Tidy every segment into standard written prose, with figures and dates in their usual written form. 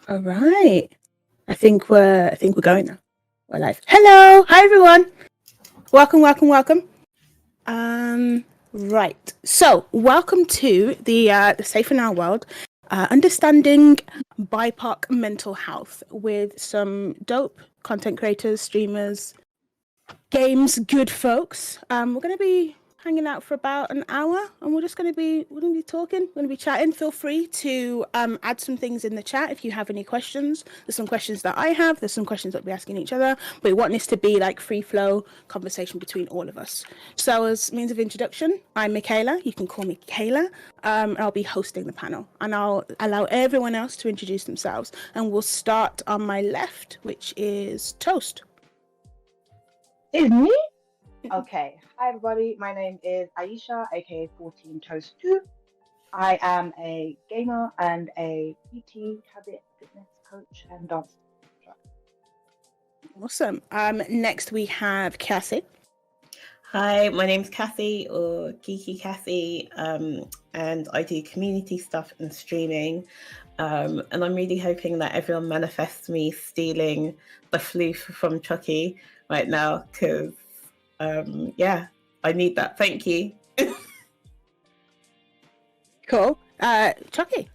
All right. I think we're going now. We're live. Hello, hi everyone. Welcome. Right. So, welcome to the Safe in Our World, understanding BIPOC mental health with some dope content creators, streamers, games, good folks. We're gonna be hanging out for about an hour, and we're gonna be talking, we're gonna be chatting. Feel free to add some things in the chat if you have any questions. There's some questions that I have. There's some questions that we're asking each other. But we want this to be like free flow conversation between all of us. So as means of introduction, I'm Mikayla. You can call me Kayla. I'll be hosting the panel, and I'll allow everyone else to introduce themselves. And we'll start on my left, which is Toast. Is me? Okay. Hi, everybody. My name is Aisha, aka 14 Toast 2. I am a gamer and a PT, habit fitness coach, and dance instructor. Awesome. Next we have Cassie. Hi, my name's Cassie, or Geeky Cassie, and I do community stuff and streaming. And I'm really hoping that everyone manifests me stealing the floof from Chochy right now, because, yeah, I need that. Thank you. Cool. Chochy.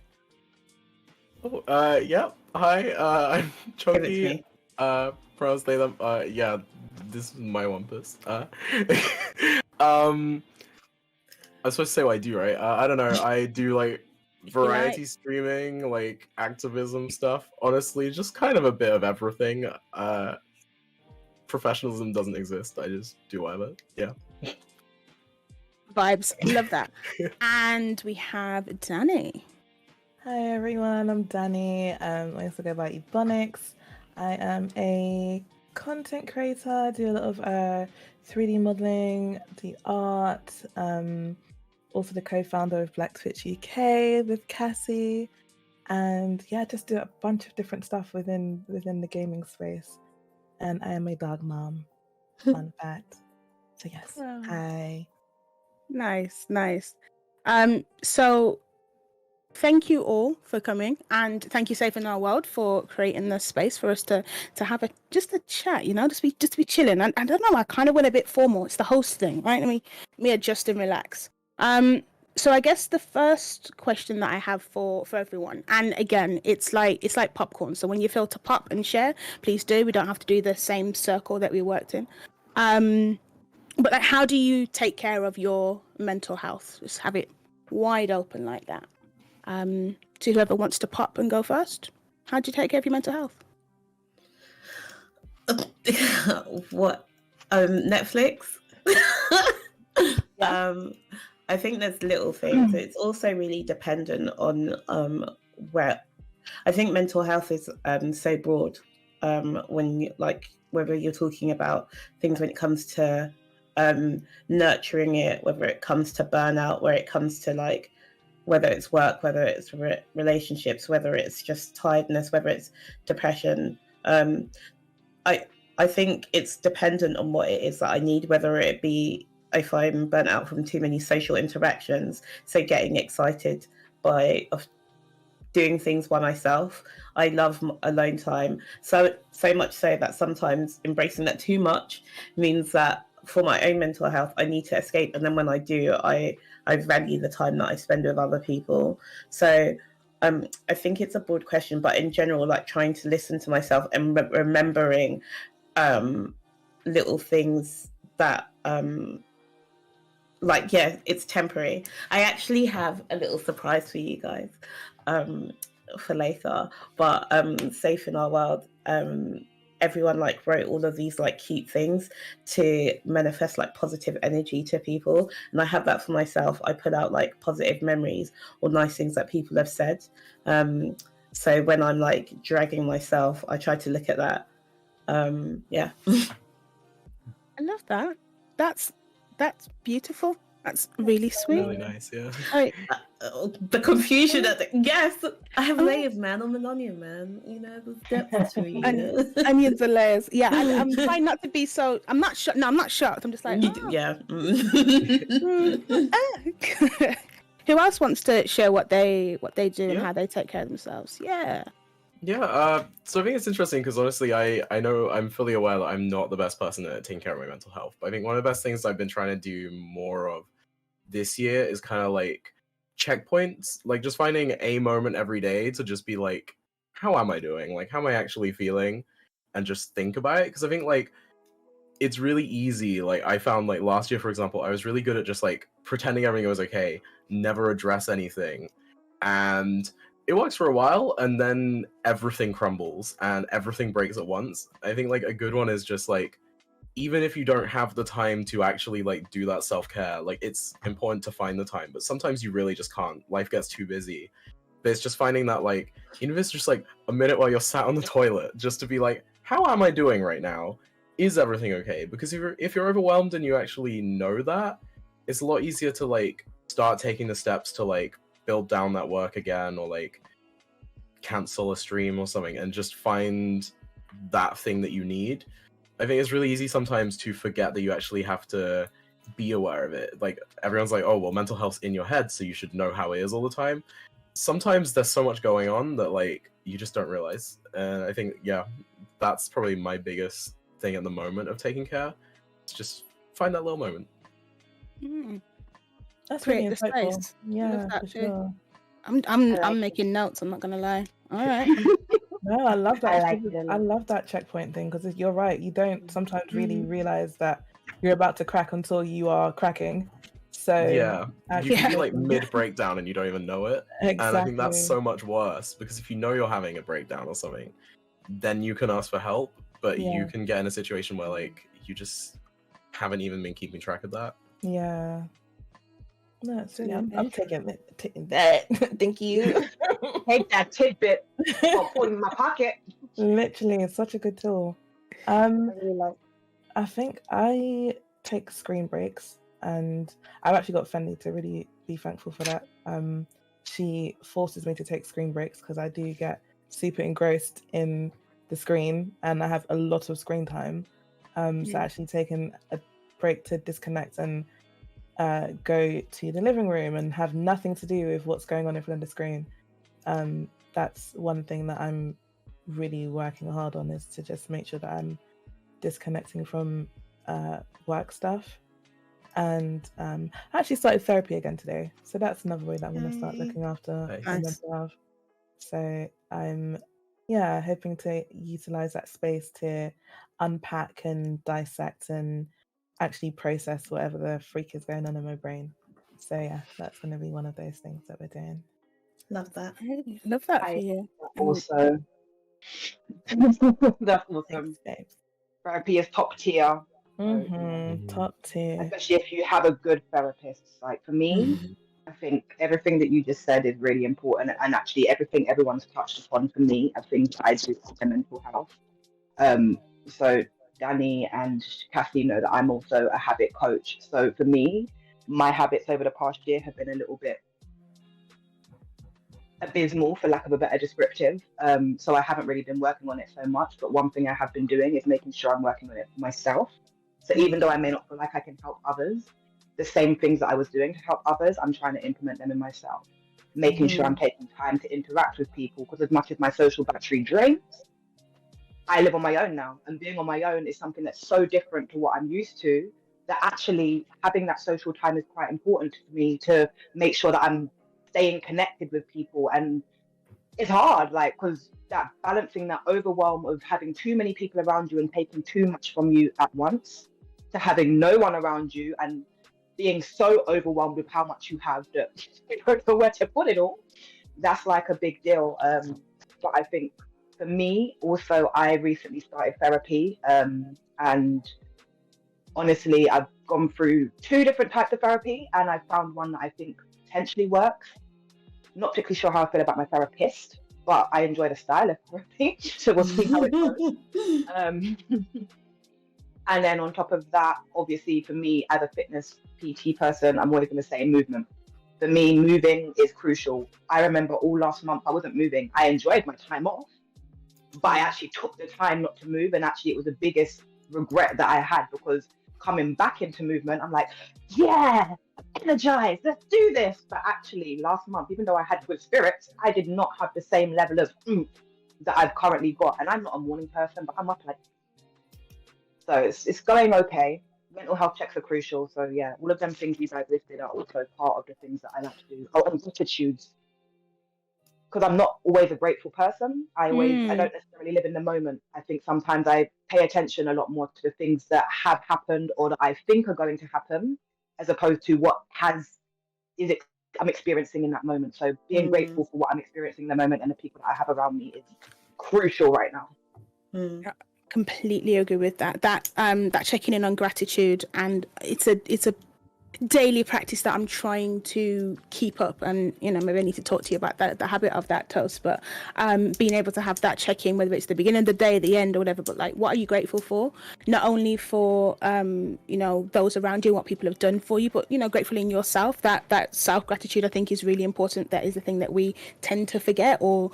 Oh, yeah. Hi, I'm Give it to Chochy. me. Pronouns they them. Yeah, this is my Wampus. I'm supposed to say what I do, right? I don't know. I do like variety streaming, like activism stuff. Honestly, just kind of a bit of everything. Professionalism doesn't exist. I just do whatever. Yeah. Vibes. Love that. And we have Dani. Hi everyone, I'm Dani. I also go by Ebonics. I am a content creator. I do a lot of 3D modeling, the art. Also the co-founder of Black Switch UK with Cassie, and yeah, just do a bunch of different stuff within the gaming space. And I am a dog mom. Fun fact. So yes, Oh. hi. Nice. So thank you all for coming, and thank you Safe in Our World for creating this space for us to have a chat, just be chilling. And I don't know, I kind of went a bit formal. It's the host thing, right? Let me adjust and relax. So I guess the first question that I have for everyone, and again, it's like popcorn. So when you feel to pop and share, please do. We don't have to do the same circle that we worked in. But like, how do you take care of your mental health? Just have it wide open like that. To whoever wants to pop and go first. How do you take care of your mental health? What? Netflix? I think there's little things. It's also really dependent on where. I think mental health is so broad. When whether you're talking about things when it comes to nurturing it, whether it comes to burnout, where it comes to whether it's work, whether it's relationships, whether it's just tiredness, whether it's depression. I think it's dependent on what it is that I need, whether it be if I'm burnt out from too many social interactions, so getting excited of doing things by myself. I love alone time, so much so that sometimes embracing that too much means that for my own mental health, I need to escape. And then when I do, I value the time that I spend with other people. So I think it's a broad question, but in general, trying to listen to myself and remembering little things that it's temporary. I actually have a little surprise for you guys for later, but Safe in Our World, everyone wrote all of these cute things to manifest positive energy to people, and I have that for myself. I put out positive memories or nice things that people have said, so when I'm dragging myself, I try to look at that. Yeah. I love that. That's beautiful. That's really sweet. Really nice, yeah. The confusion yes, I have layers, man. I'm an onion, man. There's depth to it. Onions and layers. Yeah, I'm trying not to be so. I'm not shocked. No, I'm not shocked. I'm just like, yeah. Who else wants to share what they do and how they take care of themselves? Yeah. Yeah, so I think it's interesting because honestly, I know I'm fully aware that I'm not the best person at taking care of my mental health. But I think one of the best things I've been trying to do more of this year is kind of like checkpoints, like just finding a moment every day to just be like, how am I doing? Like, how am I actually feeling? And just think about it. Because I think like it's really easy. Like I found like last year, for example, I was really good at just like pretending everything was okay, never address anything. And it works for a while and then everything crumbles and everything breaks at once. I think like a good one is just like even if you don't have the time to actually like do that self-care, like it's important to find the time, but sometimes you really just can't. Life gets too busy. But it's just finding that like even if it's just like a minute while you're sat on the toilet just to be like, how am I doing right now? Is everything okay? Because if you're overwhelmed and you actually know that, it's a lot easier to like start taking the steps to like build down that work again or like cancel a stream or something and just find that thing that you need. I think it's really easy sometimes to forget that you actually have to be aware of it. Like everyone's like, oh well, mental health's in your head, so you should know how it is all the time. Sometimes there's so much going on that like you just don't realize. And I think that's probably my biggest thing at the moment of taking care. It's just find that little moment. That's Create really the insightful. space. Yeah, Love that for too. sure. I'm making notes. I'm not gonna lie. All right. No, I love that. I like it a lot. I love that checkpoint thing because you're right. You don't sometimes really realize that you're about to crack until you are cracking. So Yeah, you can be actually like mid breakdown and you don't even know it. And I think that's exactly. so much worse because if you know you're having a breakdown or something, then you can ask for help, but Yeah. you can get in a situation where like you just haven't even been keeping track of that. Yeah. No, it's really, I'm Absolutely. taking that. Thank you. Take that tidbit or put it in my pocket. Literally, it's such a good tool. I really like. I think I take screen breaks, and I've actually got Fendi to really be thankful for that. She forces me to take screen breaks because I do get super engrossed in the screen, and I have a lot of screen time. So actually taking a break to disconnect and go to the living room and have nothing to do with what's going on in front of the screen. That's one thing that I'm really working hard on, is to just make sure that I'm disconnecting from work stuff. And I actually started therapy again today, so that's another way that I'm going to start looking after my mental health. So I'm hoping to utilize that space to unpack and dissect and actually process whatever the freak is going on in my brain. So yeah, that's going to be one of those things that we're doing. Love that. I love that for you. Also, that's awesome. Thanks, babes. Therapy is top tier. Top tier. Especially if you have a good therapist. Like for me, I think everything that you just said is really important, and actually everything everyone's touched upon for me, I think I do for mental health. So Dani and Cassie know that I'm also a habit coach. So for me, my habits over the past year have been a little bit abysmal, for lack of a better descriptive. So I haven't really been working on it so much, but one thing I have been doing is making sure I'm working on it for myself. So even though I may not feel like I can help others, the same things that I was doing to help others, I'm trying to implement them in myself. Making sure I'm taking time to interact with people, because as much as my social battery drains, I live on my own now, and being on my own is something that's so different to what I'm used to, that actually having that social time is quite important to me, to make sure that I'm staying connected with people. And it's hard, like, because that balancing that overwhelm of having too many people around you and taking too much from you at once, to having no one around you and being so overwhelmed with how much you have that you don't know where to put it all, that's like a big deal. But I think for me also, I recently started therapy, and honestly I've gone through 2 different types of therapy, and I found one that I think potentially works. Not particularly sure how I feel about my therapist, but I enjoy the style of therapy, so we'll see how it goes. And then on top of that, obviously for me as a fitness PT person, I'm always going to say movement. For me, moving is crucial. I remember all last month I wasn't moving. I enjoyed my time off, but I actually took the time not to move, and actually it was the biggest regret that I had, because coming back into movement, I'm like, yeah, energized, let's do this. But actually last month, even though I had good spirits, I did not have the same level of that I've currently got. And I'm not a morning person, but I'm up like, so it's going okay. Mental health checks are crucial. So yeah, all of them things you guys listed are also part of the things that I like to do. Oh, and gratitudes. Because I'm not always a grateful person. I don't necessarily live in the moment. I think sometimes I pay attention a lot more to the things that have happened or that I think are going to happen, as opposed to what I'm experiencing in that moment. So being grateful for what I'm experiencing in the moment and the people that I have around me is crucial right now. I completely agree with that. That checking in on gratitude, and it's a daily practice that I'm trying to keep up. And maybe I need to talk to you about that, the habit of that, Toast. But being able to have that check-in, whether it's the beginning of the day, the end, or whatever, but like, what are you grateful for? Not only for those around you, what people have done for you, but grateful in yourself. That self-gratitude, I think, is really important. That is the thing that we tend to forget or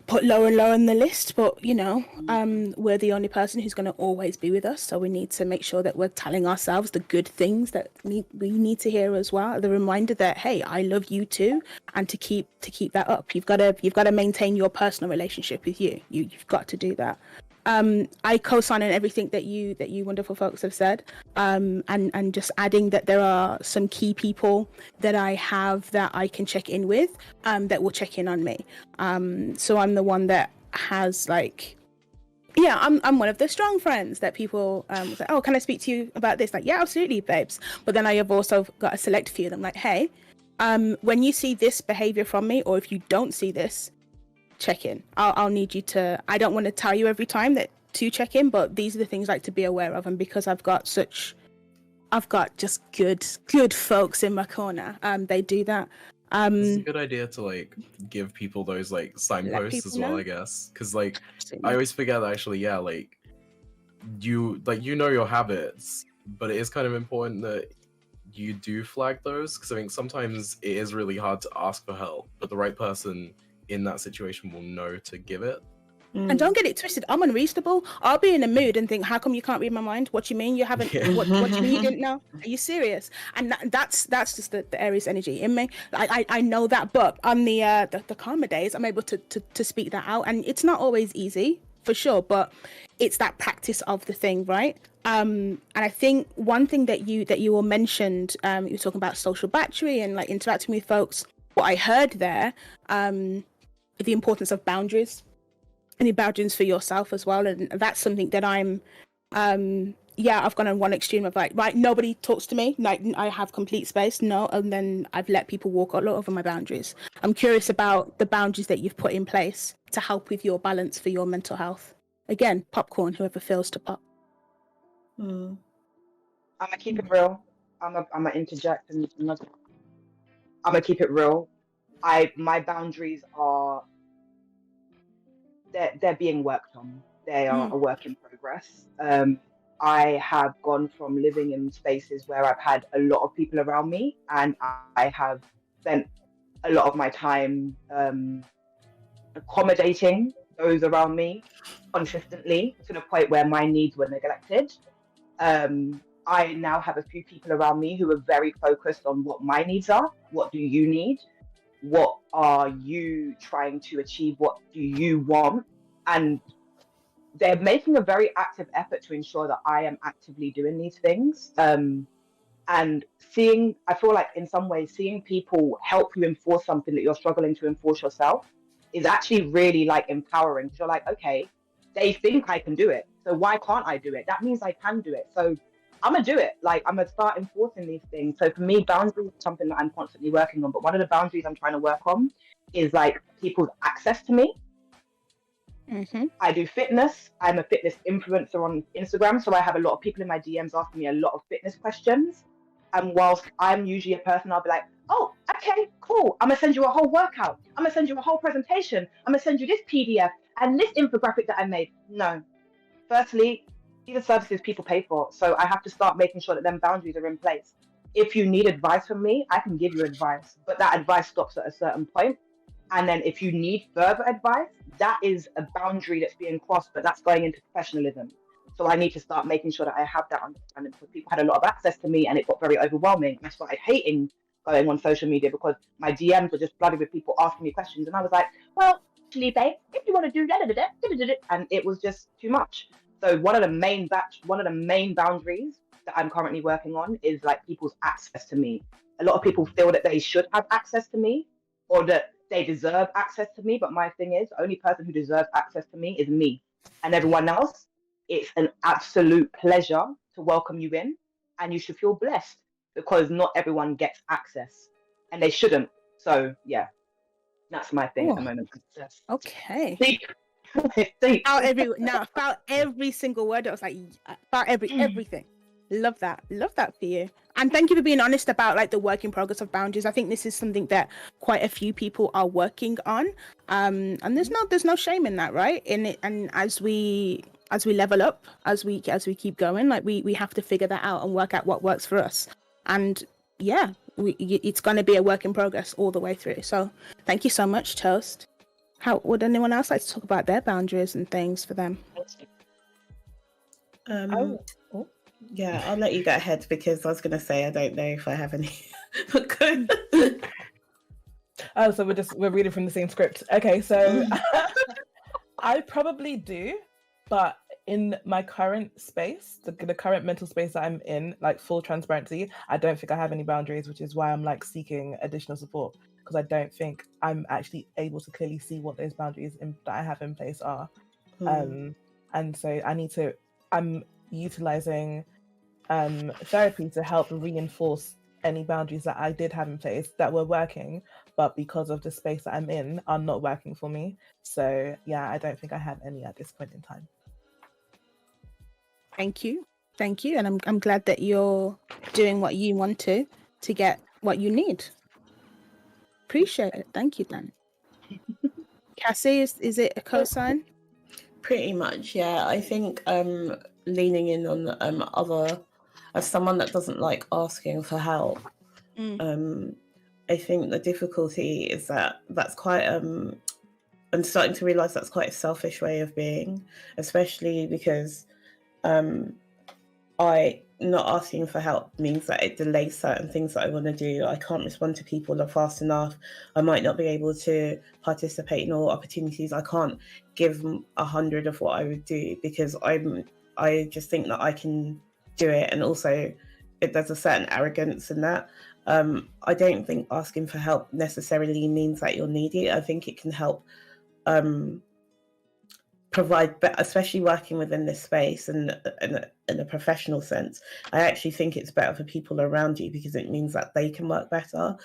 put lower and lower on the list, but we're the only person who's going to always be with us, so we need to make sure that we're telling ourselves the good things that we need to hear as well, the reminder that, hey, I love you too, and to keep that up. You've got to maintain your personal relationship with you've got to do that. I co-sign on everything that you wonderful folks have said, and just adding that there are some key people that I have that I can check in with, that will check in on me. So I'm the one that has I'm one of the strong friends that people say, oh, can I speak to you about this? Like, yeah, absolutely, babes. But then I have also got a select few. I'm like, hey, when you see this behavior from me, or if you don't see this, check in. I'll need you to, I don't want to tell you every time that to check in, but these are the things like to be aware of. And because I've got just good folks in my corner, they do that. It's a good idea to give people those signposts as well, I guess, because I always forget that actually, you your habits, but it is kind of important that you do flag those, because I think sometimes it is really hard to ask for help, but the right person in that situation will know to give it. And don't get it twisted, I'm unreasonable. I'll be in a mood and think, how come you can't read my mind? What do you mean you haven't? Yeah. What do you mean you didn't know? Are you serious? And that's just the Aries energy in me. I know that, but on the calmer days, I'm able to speak that out, and it's not always easy for sure, but it's that practice of the thing, right? And I think one thing that you all mentioned, you were talking about social battery and interacting with folks. What I heard there, the importance of boundaries. Any boundaries for yourself as well, and that's something that I'm I've gone on one extreme of right, nobody talks to me, I have complete space, and then I've let people walk all over my boundaries. I'm curious about the boundaries that you've put in place to help with your balance for your mental health. Again, popcorn, whoever feels to pop. I'm gonna keep it real. I'm gonna interject and I'm gonna keep it real. My boundaries are they're being worked on. They are a work in progress. I have gone from living in spaces where I've had a lot of people around me, and I have spent a lot of my time accommodating those around me consistently to the point where my needs were neglected. I now have a few people around me who are very focused on what my needs are. What do you need? What are you trying to achieve? What do you want? And they're making a very active effort to ensure that I am actively doing these things. And I feel like in some ways, seeing people help you enforce something that you're struggling to enforce yourself is actually really empowering. You're like, okay, they think I can do it, so why can't I do it? That means I can do it. So I'm gonna do it. I'm gonna start enforcing these things. So for me, boundaries is something that I'm constantly working on. But one of the boundaries I'm trying to work on is people's access to me. Mm-hmm. I do fitness. I'm a fitness influencer on Instagram, so I have a lot of people in my DMs asking me a lot of fitness questions. And whilst I'm usually a person, I'll be like, oh, okay, cool. I'm gonna send you a whole workout. I'm gonna send you a whole presentation. I'm gonna send you this PDF and this infographic that I made. No. Firstly, these are services people pay for, so I have to start making sure that them boundaries are in place. If you need advice from me, I can give you advice, but that advice stops at a certain point. And then if you need further advice, that is a boundary that's being crossed, but that's going into professionalism. So I need to start making sure that I have that understanding, because people had a lot of access to me and it got very overwhelming. I started hating going on social media because my DMs were just flooded with people asking me questions. And I was like, well, actually, babe, if you want to do? And it was just too much. So one of the main boundaries that I'm currently working on is like people's access to me. A lot of people feel that they should have access to me, or that they deserve access to me. But my thing is, the only person who deserves access to me is me, and everyone else. It's an absolute pleasure to welcome you in, and you should feel blessed because not everyone gets access, and they shouldn't. So yeah, that's my thing at the moment. Okay. Deep. Deep. About every single word. I was like, about everything. Love that for you, and thank you for being honest about like the work in progress of boundaries. I think this is something that quite a few people are working on, and there's no shame in that, right? In it, and as we level up, as we keep going, like we have to figure that out and work out what works for us. And yeah, it's going to be a work in progress all the way through. So thank you so much, Toast. How would anyone else like to talk about their boundaries and things for them? Yeah, I'll let you get ahead because I was going to say I don't know if I have any. Oh, so we're reading from the same script. Okay, so I probably do, but in my current space, the current mental space that I'm in, like full transparency, I don't think I have any boundaries, which is why I'm like seeking additional support, because I don't think I'm actually able to clearly see what those boundaries that I have in place are. And so I'm utilizing therapy to help reinforce any boundaries that I did have in place that were working, but because of the space that I'm in are not working for me. So yeah, I don't think I have any at this point in time. Thank you, and I'm glad that you're doing what you want to get what you need. Appreciate it. Thank you, Dan. Cassie, is it a cosign? Pretty much, yeah. I think leaning in on other, as someone that doesn't like asking for help, I think the difficulty is that that's quite I'm starting to realize that's quite a selfish way of being, especially because I not asking for help means that it delays certain things that I want to do. I can't respond to people fast enough. I might not be able to participate in all opportunities. I can't give 100 of what I would do because I just think that I can do it, and also there's a certain arrogance in that. I don't think asking for help necessarily means that you're needy. I think it can help provide, especially working within this space and in a professional sense. I actually think it's better for people around you because it means that they can work better,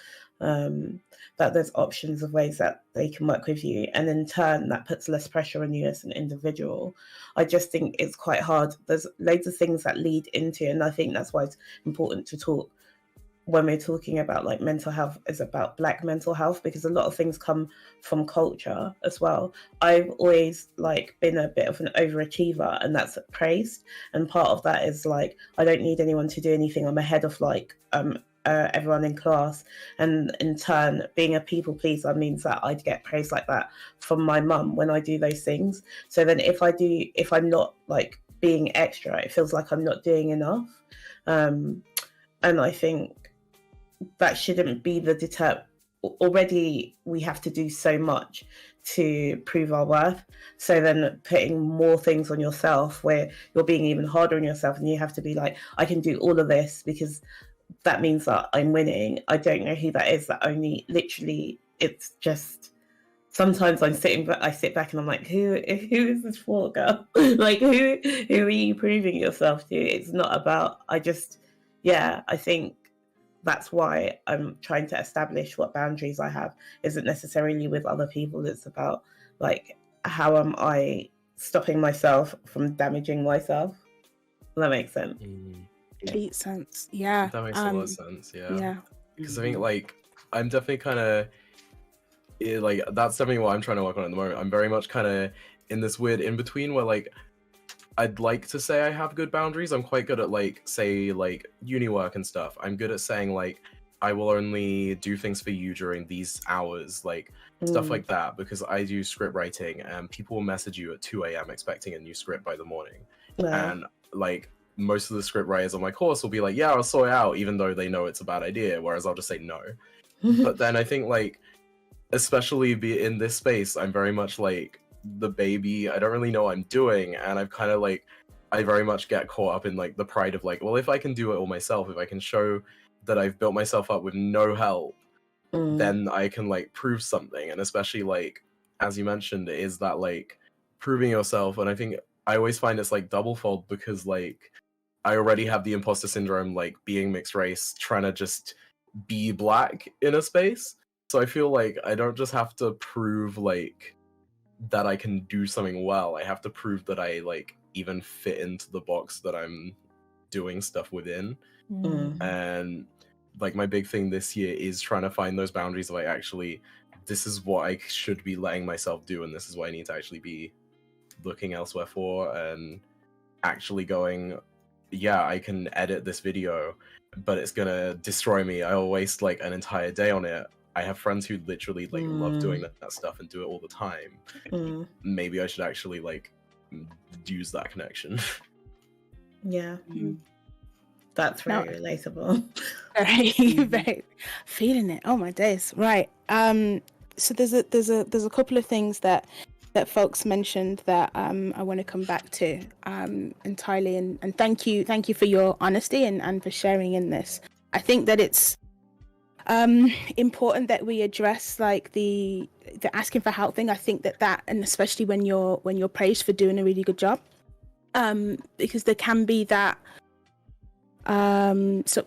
that there's options of ways that they can work with you, and in turn that puts less pressure on you as an individual. I just think it's quite hard. There's loads of things that lead into, and I think that's why it's important to talk when we're talking about like mental health is about Black mental health, because a lot of things come from culture as well. I've always like been a bit of an overachiever, and that's praised, and part of that is like I don't need anyone to do anything. I'm ahead of like everyone in class, and in turn being a people pleaser means that I'd get praise like that from my mum when I do those things. So then if I'm not like being extra, it feels like I'm not doing enough, and I think that shouldn't be the deter. Already we have to do so much to prove our worth, so then putting more things on yourself where you're being even harder on yourself, and you have to be like, I can do all of this because that means that I'm winning. I don't know who that is, that only literally, it's just sometimes I sit back and I'm like, who is this for, girl? Like who are you proving yourself to? It's not about, I think that's why I'm trying to establish what boundaries I have. Isn't necessarily with other people. It's about like, how am I stopping myself from damaging myself? That makes sense. Complete sense. Yeah. That makes a lot of sense. Yeah. Yeah. Because I think like I'm definitely kind of like that's definitely what I'm trying to work on at the moment. I'm very much kind of in this weird in between where like I'd like to say I have good boundaries. I'm quite good at like say like uni work and stuff. I'm good at saying like I will only do things for you during these hours, like stuff like that, because I do script writing and people will message you at 2 a.m. expecting a new script by the morning. And like most of the script writers on my course will be like, yeah, I'll sort it out, even though they know it's a bad idea, whereas I'll just say no. But then I think like, especially be in this space, I'm very much like, the baby. I don't really know what I'm doing, and I've kind of like, I very much get caught up in like the pride of like, well, if I can do it all myself, if I can show that I've built myself up with no help, then I can like prove something. And especially like, as you mentioned, it is that like proving yourself. And I think I always find it's like double fold, because like I already have the imposter syndrome, like being mixed race, trying to just be black in a space. So I feel like I don't just have to prove like that I can do something well. I have to prove that I like even fit into the box that I'm doing stuff within. And like my big thing this year is trying to find those boundaries of like, actually, this is what I should be letting myself do, and this is what I need to actually be looking elsewhere for, and actually going, yeah, I can edit this video, but it's gonna destroy me. I'll waste like an entire day on it. I have friends who literally like love doing that stuff and do it all the time. Maybe I should actually like use that connection. Yeah. That's very relatable. Very feeling it. Oh my days. Right. So there's a couple of things that folks mentioned that I want to come back to entirely, and thank you for your honesty and for sharing in this. I think that it's important that we address like the asking for help thing. I think that and especially when you're praised for doing a really good job, because there can be that. So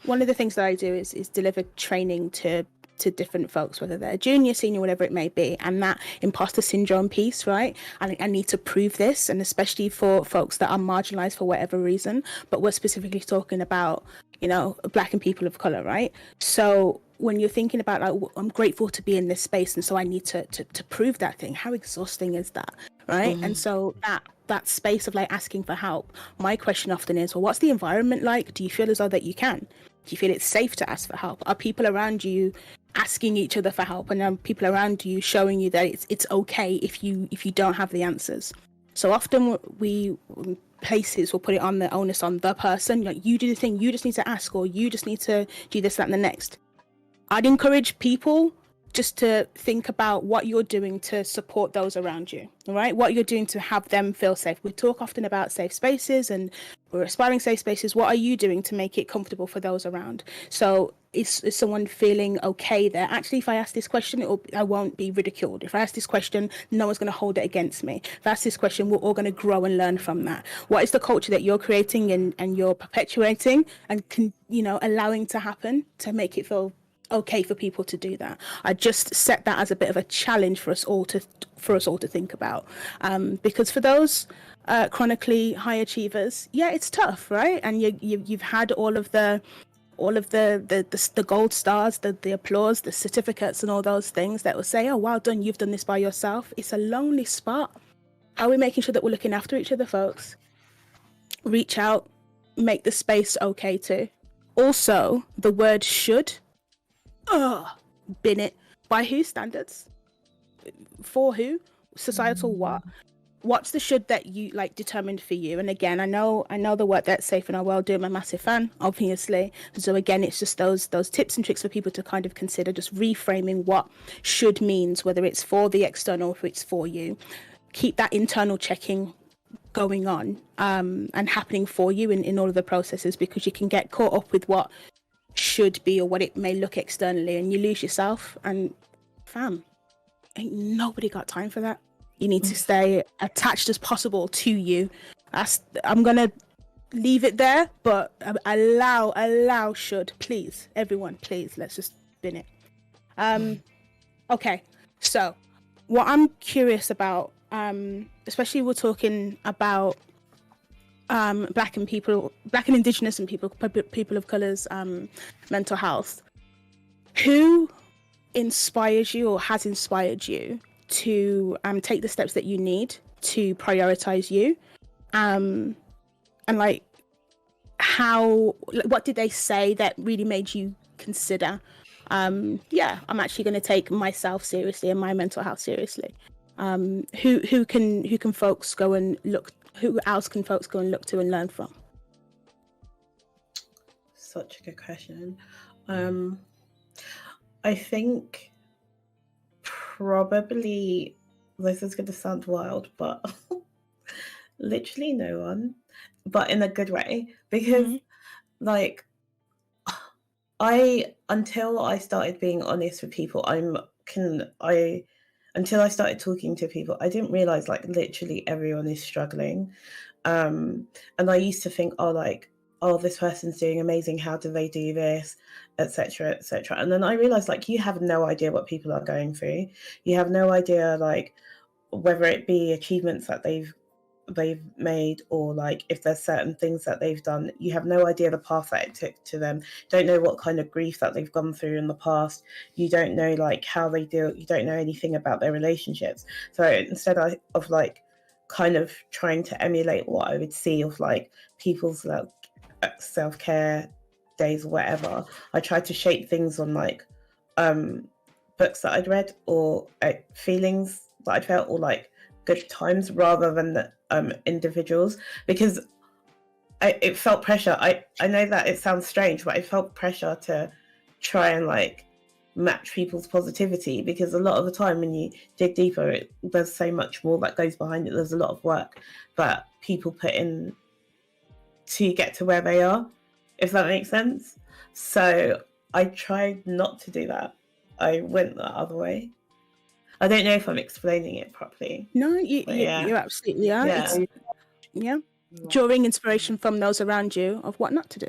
one of the things that I do is deliver training to different folks, whether they're junior, senior, whatever it may be, and that imposter syndrome piece, right? I need to prove this, and especially for folks that are marginalized for whatever reason, but we're specifically talking about, you know, Black and people of color, right? So when you're thinking about like, I'm grateful to be in this space, and so I need to prove that thing, how exhausting is that, right? And so that space of like asking for help, my question often is, well, what's the environment like? Do you feel as though that you can? Do you feel it's safe to ask for help? Are people around you asking each other for help, and are people around you showing you that it's okay if you don't have the answers? So often places will put it on the onus on the person, like, you do the thing, you just need to ask, or you just need to do this, that, and the next. I'd encourage people just to think about what you're doing to support those around you, all right? What you're doing to have them feel safe. We talk often about safe spaces, and we're aspiring safe spaces. What are you doing to make it comfortable for those around? So is someone feeling okay there? Actually, if I ask this question, I won't be ridiculed. If I ask this question, no one's going to hold it against me. If I ask this question, we're all going to grow and learn from that. What is the culture that you're creating and you're perpetuating and allowing to happen to make it feel okay for people to do that? I just set that as a bit of a challenge for us all to think about, because for those chronically high achievers, yeah, it's tough, right? And you've had all of the gold stars, the applause, the certificates, and all those things that will say, oh, well done, you've done this by yourself. It's a lonely spot. How are we making sure that we're looking after each other, folks? Reach out, make the space okay too. Also, the word should, bin it. By whose standards? For who? Societal what? What's the should that you like determined for you? And again, I know the work that Safe in Our World do. I'm a massive fan, obviously. So again, it's just those tips and tricks for people to kind of consider, just reframing what should means, whether it's for the external or if it's for you. Keep that internal checking going on and happening for you in all of the processes, because you can get caught up with what should be or what it may look externally, and you lose yourself. And fam, ain't nobody got time for that. You need to stay attached as possible to you. I'm gonna leave it there, but allow should, please, everyone, please, let's just bin it. Okay, so what I'm curious about, especially we're talking about Black and Indigenous and people of color's mental health. Who inspires you or has inspired you to take the steps that you need to prioritize you, and like what did they say that really made you consider, I'm actually going to take myself seriously and my mental health seriously? Who can folks go and look? Who else can folks go and look to and learn from? Such a good question. I think probably this is going to sound wild, but literally no one, but in a good way, because like until I started being honest with people, until I started talking to people, I didn't realize like literally everyone is struggling. And I used to think, oh, this person's doing amazing, how do they do this, etc., etc. And then I realized like you have no idea what people are going through. You have no idea like whether it be achievements that they've made, or like if there's certain things that they've done. You have no idea the path that it took to them. Don't know what kind of grief that they've gone through in the past. You don't know like how they deal. You don't know anything about their relationships. So instead of like kind of trying to emulate what I would see of like people's like self-care days or whatever, I tried to shape things on like books that I'd read, or feelings that I'd felt, or like good times, rather than the individuals, because it felt pressure. I know that it sounds strange, but I felt pressure to try and like match people's positivity, because a lot of the time when you dig deeper, there's so much more that goes behind it. There's a lot of work that people put in to get to where they are, if that makes sense. So I tried not to do that. I went the other way. I don't know if I'm explaining it properly. No, you absolutely are. Yeah. Drawing inspiration from those around you of what not to do.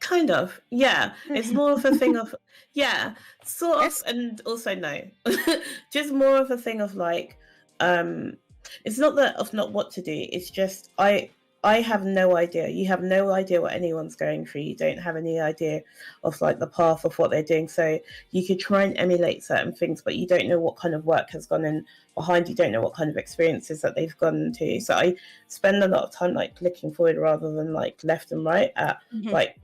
Kind of, yeah. It's more of a thing of, yeah, sort of, Yes. and also no. Just more of a thing of like, it's not that of not what to do. It's just I have no idea. You have no idea what anyone's going through. You don't have any idea of like the path of what they're doing. So you could try and emulate certain things, but you don't know what kind of work has gone in behind. You don't know what kind of experiences that they've gone to. So I spend a lot of time like looking forward rather than like left and right at like,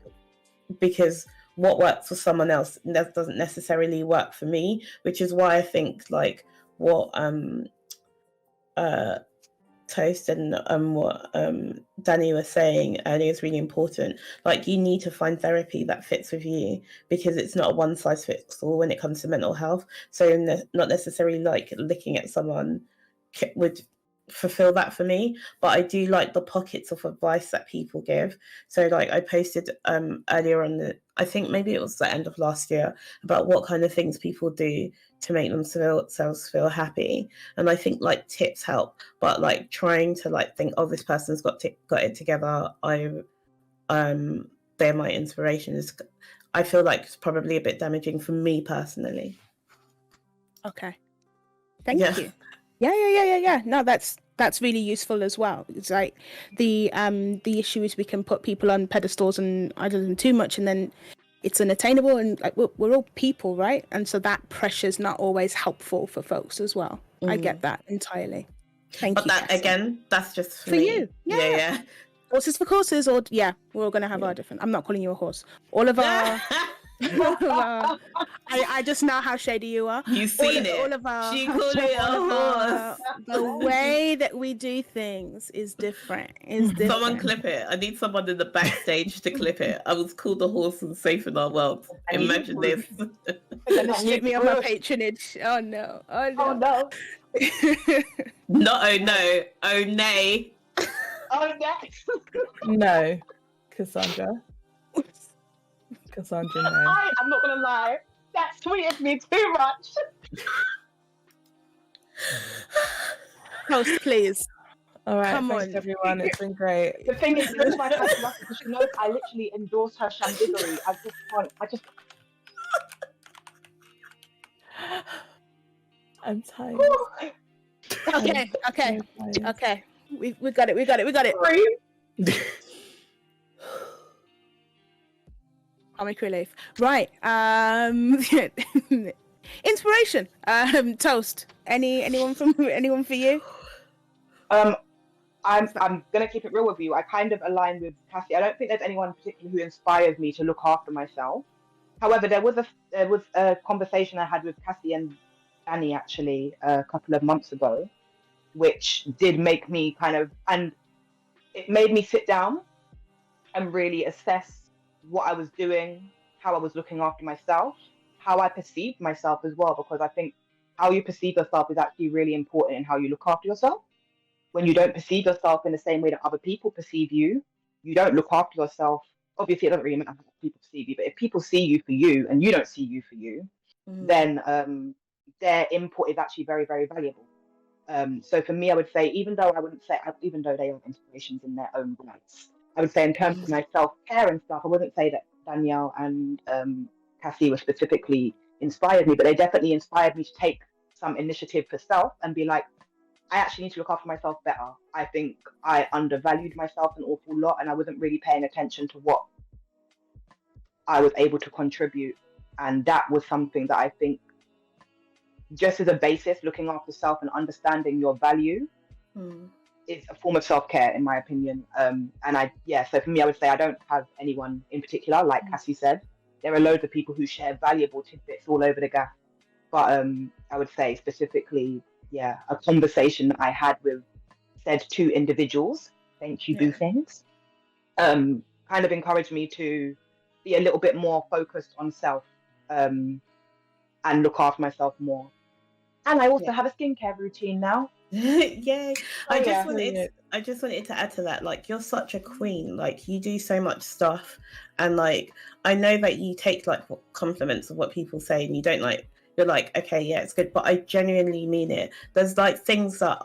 because what works for someone else doesn't necessarily work for me, which is why I think like what Toast and what Dani was saying earlier is really important. Like you need to find therapy that fits with you, because it's not a one size fits all when it comes to mental health. So not necessarily like looking at someone would fulfill that for me, but I do like the pockets of advice that people give. So like I posted earlier on I think maybe it was the end of last year, about what kind of things people do to make themselves feel happy, and I think like tips help, but like trying to like think, oh, this person's got it together, they're my inspiration, is I feel like it's probably a bit damaging for me personally. Okay, thank you. Yeah. No, that's really useful as well. It's like the issue is we can put people on pedestals and idol them too much, and then it's unattainable, and like we're all people, right? And so that pressure's not always helpful for folks as well. I get that entirely. Thank you. But that, Cassie. again, that's just for me. you. Yeah. Horses for courses, or we're all gonna have our different. I'm not calling you a horse. All of our. I just know how shady you are. You've seen it. All of our, she called it a horse. The way that we do things is different. Someone clip it. I need someone in the backstage to clip it. I was called a horse and safe in our world. Imagine this. Strip me of my patronage. Oh no. No. Oh no. Oh nay. Oh no. No, Cassandra, no. I'm not gonna lie. That tweeted me too much. Host, please. All right, Come thanks on. everyone. It's been great. The thing is, this is my first luck, because she knows I literally endorse her shandigery. I'm tired. Okay. We got it. Comic relief. Right. Inspiration. Toast. Anyone for you? I'm gonna keep it real with you. I kind of align with Cassie. I don't think there's anyone particularly who inspires me to look after myself. However, there was a conversation I had with Cassie and Dani actually a couple of months ago, which did make me and it made me sit down and really assess what I was doing, how I was looking after myself, how I perceived myself as well, because I think how you perceive yourself is actually really important in how you look after yourself. When you don't perceive yourself in the same way that other people perceive you, you don't look after yourself. Obviously, it doesn't really matter how people perceive you, but if people see you for you and you don't see you for you, then their input is actually very, very valuable. So for me, I would say, even though they are inspirations in their own rights, I would say in terms of my self-care and stuff, I wouldn't say that Danielle and Cassie were specifically inspired me, but they definitely inspired me to take some initiative for self and be like, I actually need to look after myself better. I think I undervalued myself an awful lot, and I wasn't really paying attention to what I was able to contribute. And that was something that I think, just as a basis, looking after self and understanding your value is a form of self-care, in my opinion. So for me, I would say I don't have anyone in particular, like Cassie said. There are loads of people who share valuable tidbits all over the gaff. But I would say specifically, a conversation that I had with said two individuals, thank you, boo things, kind of encouraged me to be a little bit more focused on self and look after myself more. And I also have a skincare routine now. Yay. I just wanted to add to that, like, you're such a queen, like, you do so much stuff, and like, I know that you take like compliments of what people say, and you don't like, you're like, okay, yeah, it's good, but I genuinely mean it. There's like things that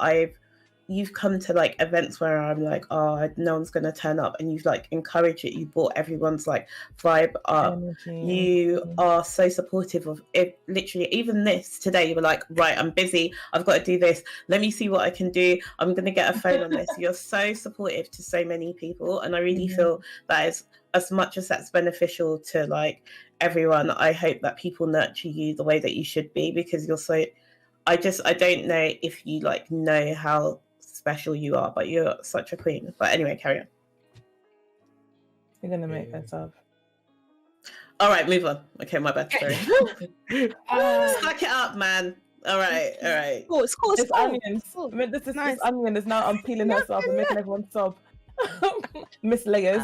you've come to like events where I'm like, oh, no one's gonna turn up, and you've like encouraged it, you brought everyone's like vibe up. You are so supportive of it. Literally, even this today, you were like, right, I'm busy, I've got to do this, let me see what I can do, I'm gonna get a phone on this. You're so supportive to so many people, and I really feel that is, as much as that's beneficial to like everyone, I hope that people nurture you the way that you should be, because you're so, I don't know if you like know how special you are, but you're such a queen. But anyway, carry on. You're gonna make this up. All right, move on. Okay, my bad. Sorry. Suck it up, man. All right. It's onions. I mean, this onion is now unpeeling herself and making everyone sob. Miss Layers.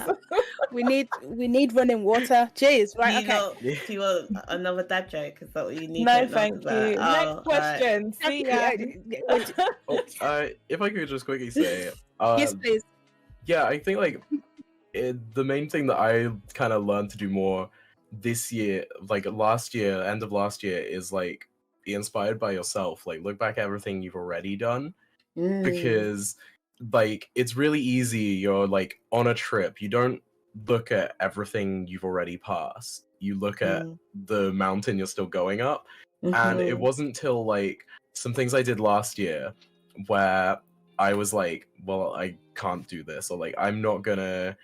We need running water. Cheers. Right. Do you want another dad joke? Is that what you need? No, thank you. Next question. See ya. If I could just quickly say, yes, please. Yeah, I think like the main thing that I kind of learned to do more this year, like last year, end of last year, is like be inspired by yourself. Like look back at everything you've already done, because like it's really easy, you're like on a trip, you don't look at everything you've already passed, you look at the mountain you're still going up. And it wasn't till like some things I did last year where I was like, well, I can't do this, or like I'm not gonna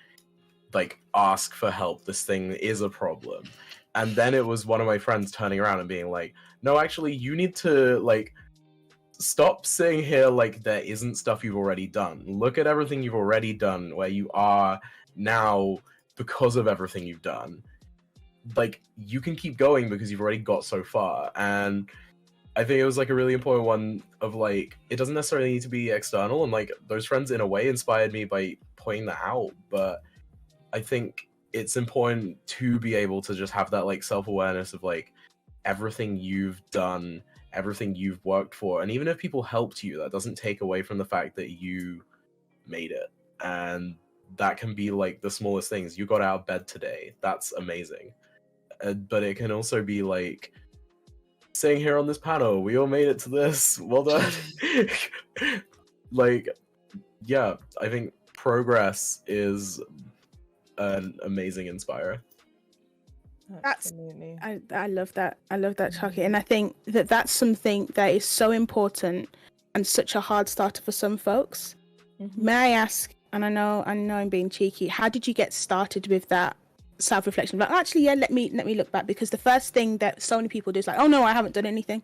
like ask for help, this thing is a problem. And then it was one of my friends turning around and being like, no, actually you need to like stop sitting here like there isn't stuff you've already done. Look at everything you've already done, where you are now because of everything you've done. Like, you can keep going because you've already got so far. And I think it was like a really important one of like, it doesn't necessarily need to be external. And like those friends in a way inspired me by pointing that out. But I think it's important to be able to just have that like self-awareness of like everything you've done, everything you've worked for, and even if people helped you, that doesn't take away from the fact that you made it. And that can be like the smallest things. You got out of bed today, that's amazing. But it can also be like sitting here on this panel, we all made it to this, well done. Like, yeah, I think progress is an amazing inspirer. Absolutely. I love that. I love that, Chochy. And I think that that's something that is so important and such a hard starter for some folks. May I ask, and I know I'm being cheeky, how did you get started with that self-reflection? Like, actually, yeah, let me look back, because the first thing that so many people do is like, oh no, I haven't done anything.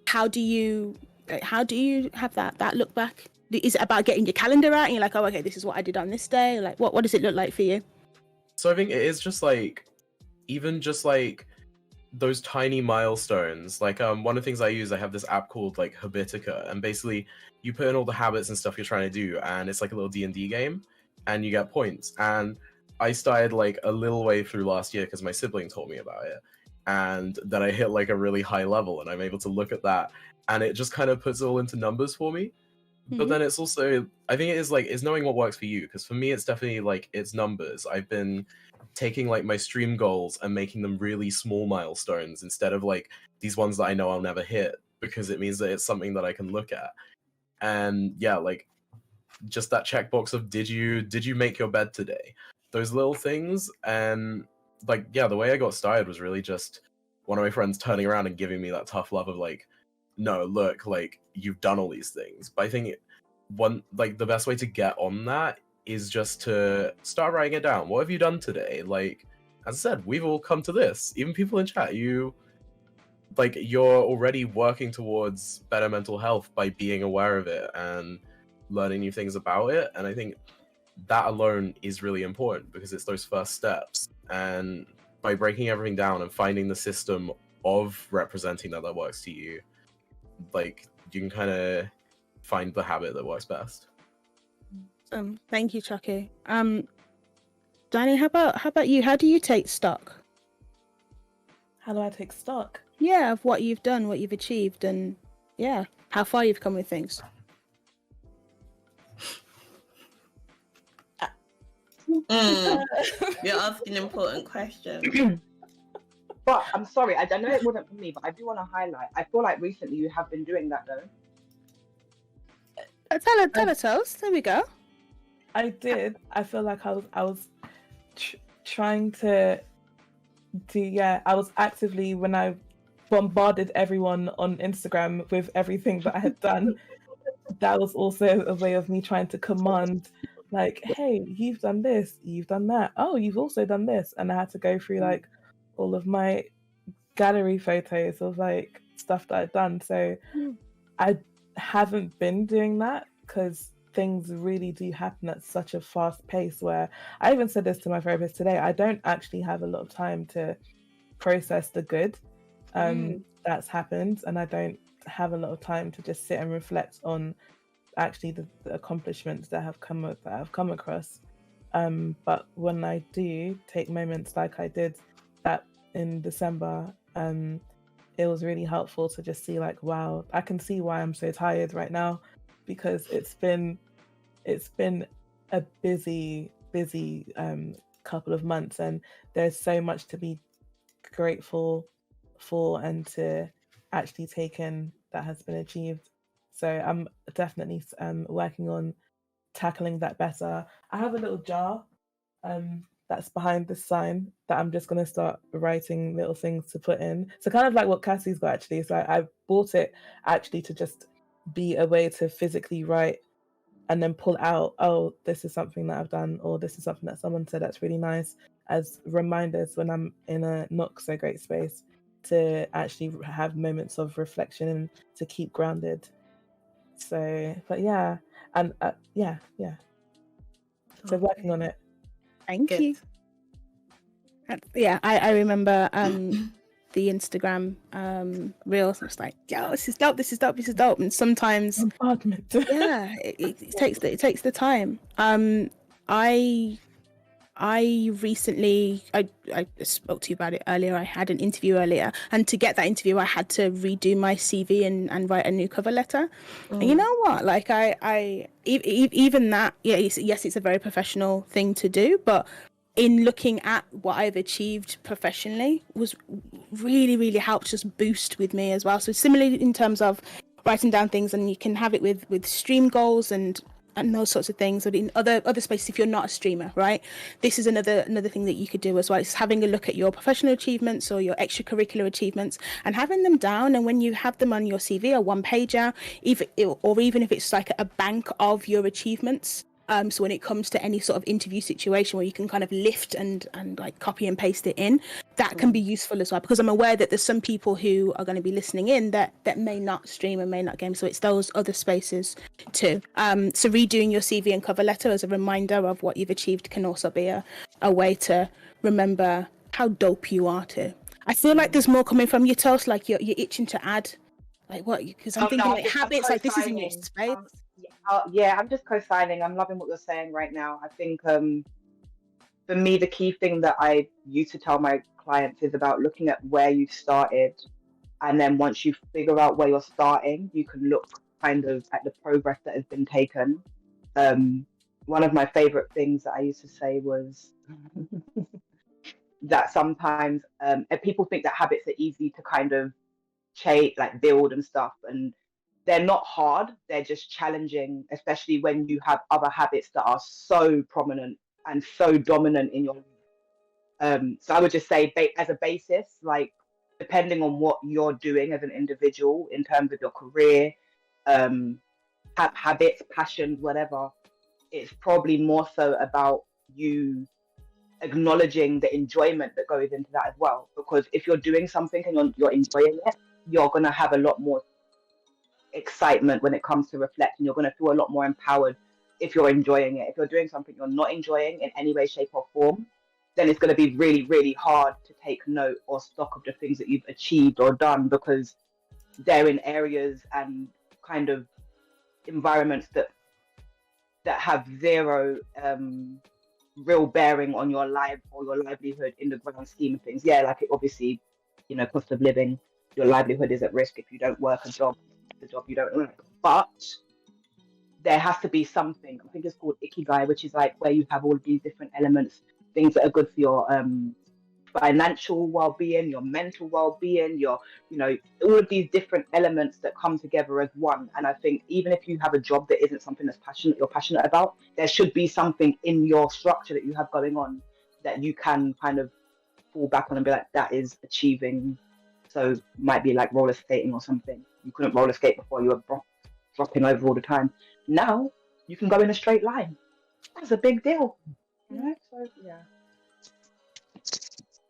How do you have that look back? Is it about getting your calendar out and you're like, oh, okay, this is what I did on this day? Like, what does it look like for you? So I think it is just like, even just like those tiny milestones. Like one of the things I use, I have this app called like Habitica, and basically you put in all the habits and stuff you're trying to do, and it's like a little D&D game, and you get points. And I started like a little way through last year because my sibling told me about it, and then I hit like a really high level, and I'm able to look at that, and it just kind of puts it all into numbers for me. But then it's also, I think it is like, it's knowing what works for you, because for me it's definitely like, it's numbers. I've been taking like my stream goals and making them really small milestones instead of like these ones that I know I'll never hit, because it means that it's something that I can look at. And yeah, like just that checkbox of did you make your bed today, those little things. And like, yeah, the way I got started was really just one of my friends turning around and giving me that tough love of like, no, look, like you've done all these things. But I think the best way to get on that is just to start writing it down. What have you done today? Like, as I said, we've all come to this. Even people in chat, you're already working towards better mental health by being aware of it and learning new things about it. And I think that alone is really important, because it's those first steps. And by breaking everything down and finding the system of representing that works to you, like you can kind of find the habit that works best. Thank you, Chochy. Dani, how about you? How do you take stock? How do I take stock? Yeah, of what you've done, what you've achieved, and yeah, how far you've come with things. You're asking important questions. But I'm sorry, I know it wasn't for me, but I do want to highlight. I feel like recently you have been doing that though. Tell us. There we go. I did. I feel like I was trying to do. Yeah, I was actively, when I bombarded everyone on Instagram with everything that I had done. That was also a way of me trying to command, like, hey, you've done this, you've done that. Oh, you've also done this, and I had to go through like all of my gallery photos of like stuff that I'd done. So I haven't been doing that because things really do happen at such a fast pace, where I even said this to my therapist today, I don't actually have a lot of time to process the good that's happened, and I don't have a lot of time to just sit and reflect on actually the accomplishments that have come across. But when I do take moments like I did that in December, it was really helpful to just see like, wow, I can see why I'm so tired right now, because it's been a busy couple of months, and there's so much to be grateful for and to actually take in that has been achieved. So I'm definitely working on tackling that better. I have a little jar that's behind this sign that I'm just going to start writing little things to put in. So kind of like what Cassie's got actually. So I bought it actually to just be a way to physically write and then pull out, oh, this is something that I've done, or this is something that someone said that's really nice, as reminders when I'm in a not so great space, to actually have moments of reflection and to keep grounded. So, but yeah, and yeah. So working on it. Thank you. Yeah, I remember the Instagram reels. I was like, yo, this is dope. And sometimes, yeah, it takes the time. I recently, I spoke to you about it earlier. I had an interview earlier, and to get that interview, I had to redo my CV and write a new cover letter. And you know what? Like I even that, yeah, yes, it's a very professional thing to do, but in looking at what I've achieved professionally was really, really helped just boost with me as well. So similarly in terms of writing down things, and you can have it with stream goals and those sorts of things, or in other spaces if you're not a streamer, right? This is another thing that you could do as well. It's having a look at your professional achievements or your extracurricular achievements and having them down. And when you have them on your CV, a one pager, even if it's like a bank of your achievements. So when it comes to any sort of interview situation where you can kind of lift and like copy and paste it in, that can be useful as well, because I'm aware that there's some people who are going to be listening in that may not stream and may not game. So it's those other spaces too. So redoing your CV and cover letter as a reminder of what you've achieved can also be a way to remember how dope you are too. I feel like there's more coming from you, Toast, like you're itching to add. Like what? Because I'm thinking like habits, like this is in your space. Yeah, I'm just co-signing. I'm loving what you're saying right now. I think for me, the key thing that I used to tell my clients is about looking at where you've started. And then once you figure out where you're starting, you can look kind of at the progress that has been taken. One of my favorite things that I used to say was that sometimes people think that habits are easy to kind of like build and stuff. And they're not hard, they're just challenging, especially when you have other habits that are so prominent and so dominant in your life. So I would just say, as a basis, like depending on what you're doing as an individual in terms of your career, habits, passions, whatever, it's probably more so about you acknowledging the enjoyment that goes into that as well. Because if you're doing something and you're enjoying it, you're going to have a lot more excitement when it comes to reflect, and you're going to feel a lot more empowered if you're enjoying it. If you're doing something you're not enjoying in any way, shape, or form, then it's going to be really, really hard to take note or stock of the things that you've achieved or done, because they're in areas and kind of environments that have zero real bearing on your life or your livelihood in the grand scheme of things. Yeah, like it obviously, cost of living, your livelihood is at risk if you don't work the job you don't like. But there has to be something, I think it's called ikigai, which is like where you have all of these different elements, things that are good for your financial well-being, your mental well-being, your, all of these different elements that come together as one. And I think even if you have a job that isn't something you're passionate about, there should be something in your structure that you have going on that you can kind of fall back on and be like, that is achieving. So might be like roller skating or something. You couldn't roller skate before, you were dropping over all the time. Now you can go in a straight line. That's a big deal. So yeah.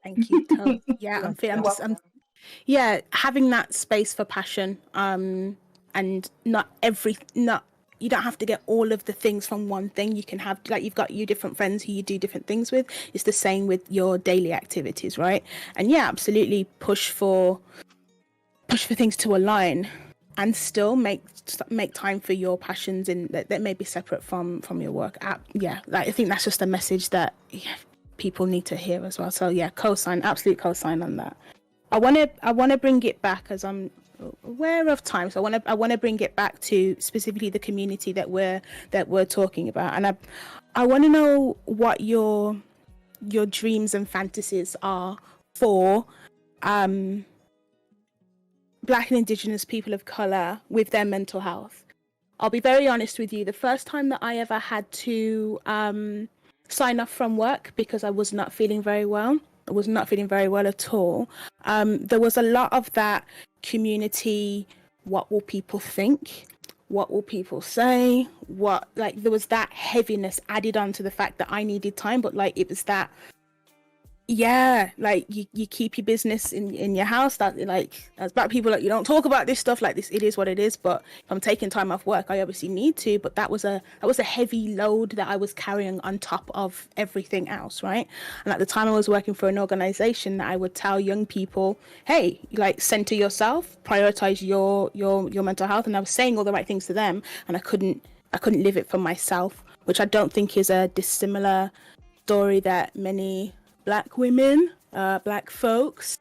Thank you. Yeah, yeah, having that space for passion, and not you don't have to get all of the things from one thing. You can have, like, you've got your different friends who you do different things with. It's the same with your daily activities, right? And yeah, absolutely push for things to align, and still make time for your passions and that may be separate from your work. Yeah, like, I think that's just a message that people need to hear as well. So yeah, absolute co-sign on that. I want to bring it back, as I'm aware of time. So I want to bring it back to specifically the community that we're talking about, and I want to know what your dreams and fantasies are for Black and Indigenous people of colour with their mental health. I'll be very honest with you. The first time that I ever had to sign off from work because I was not feeling very well. I was not feeling very well at all. There was a lot of that community, what will people think? What will people say? There was that heaviness added on to the fact that I needed time, but like, it was that, yeah, like you keep your business in your house. That, like, as Black people, like, you don't talk about this stuff, like this, it is what it is. But if I'm taking time off work, I obviously need to, but that was a heavy load that I was carrying on top of everything else, right? And at the time I was working for an organization that I would tell young people, hey, like, center yourself, prioritize your mental health. And I was saying all the right things to them, and I couldn't live it for myself, which I don't think is a dissimilar story that many Black women, Black folks,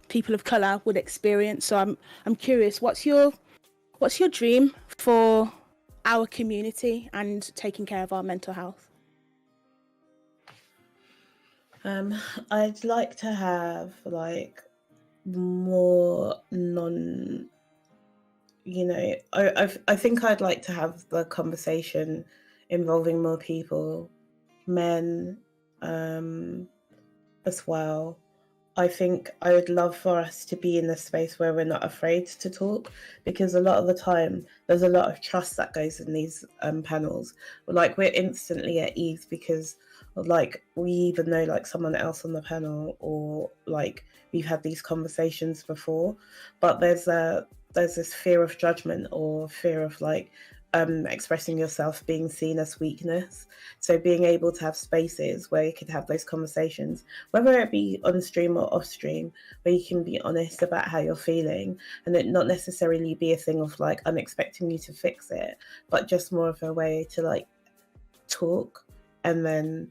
people of color would experience. So I'm curious, what's your dream for our community and taking care of our mental health? I'd like to have like more I think I'd like to have the conversation involving more people, men, as well. I think I would love for us to be in a space where we're not afraid to talk, because a lot of the time there's a lot of trust that goes in these panels. Like, we're instantly at ease because, like, we either know like someone else on the panel, or like we've had these conversations before. But there's this fear of judgment, or fear of like expressing yourself being seen as weakness. So being able to have spaces where you could have those conversations, whether it be on stream or off stream, where you can be honest about how you're feeling, and it not necessarily be a thing of like, I'm expecting you to fix it, but just more of a way to like talk and then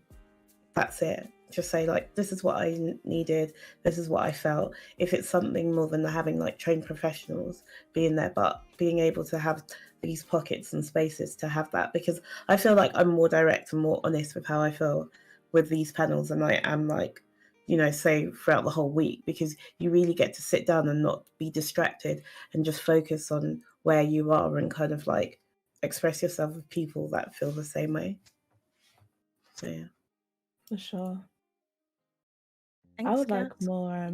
that's it. Just say like, this is what I needed, this is what I felt. If it's something more than having like trained professionals being there, but being able to have these pockets and spaces to have that, because I feel like I'm more direct and more honest with how I feel with these panels than I am like, you know, say throughout the whole week, because you really get to sit down and not be distracted and just focus on where you are and kind of like express yourself with people that feel the same way. So yeah. For sure. Thanks, I would Kat. like more.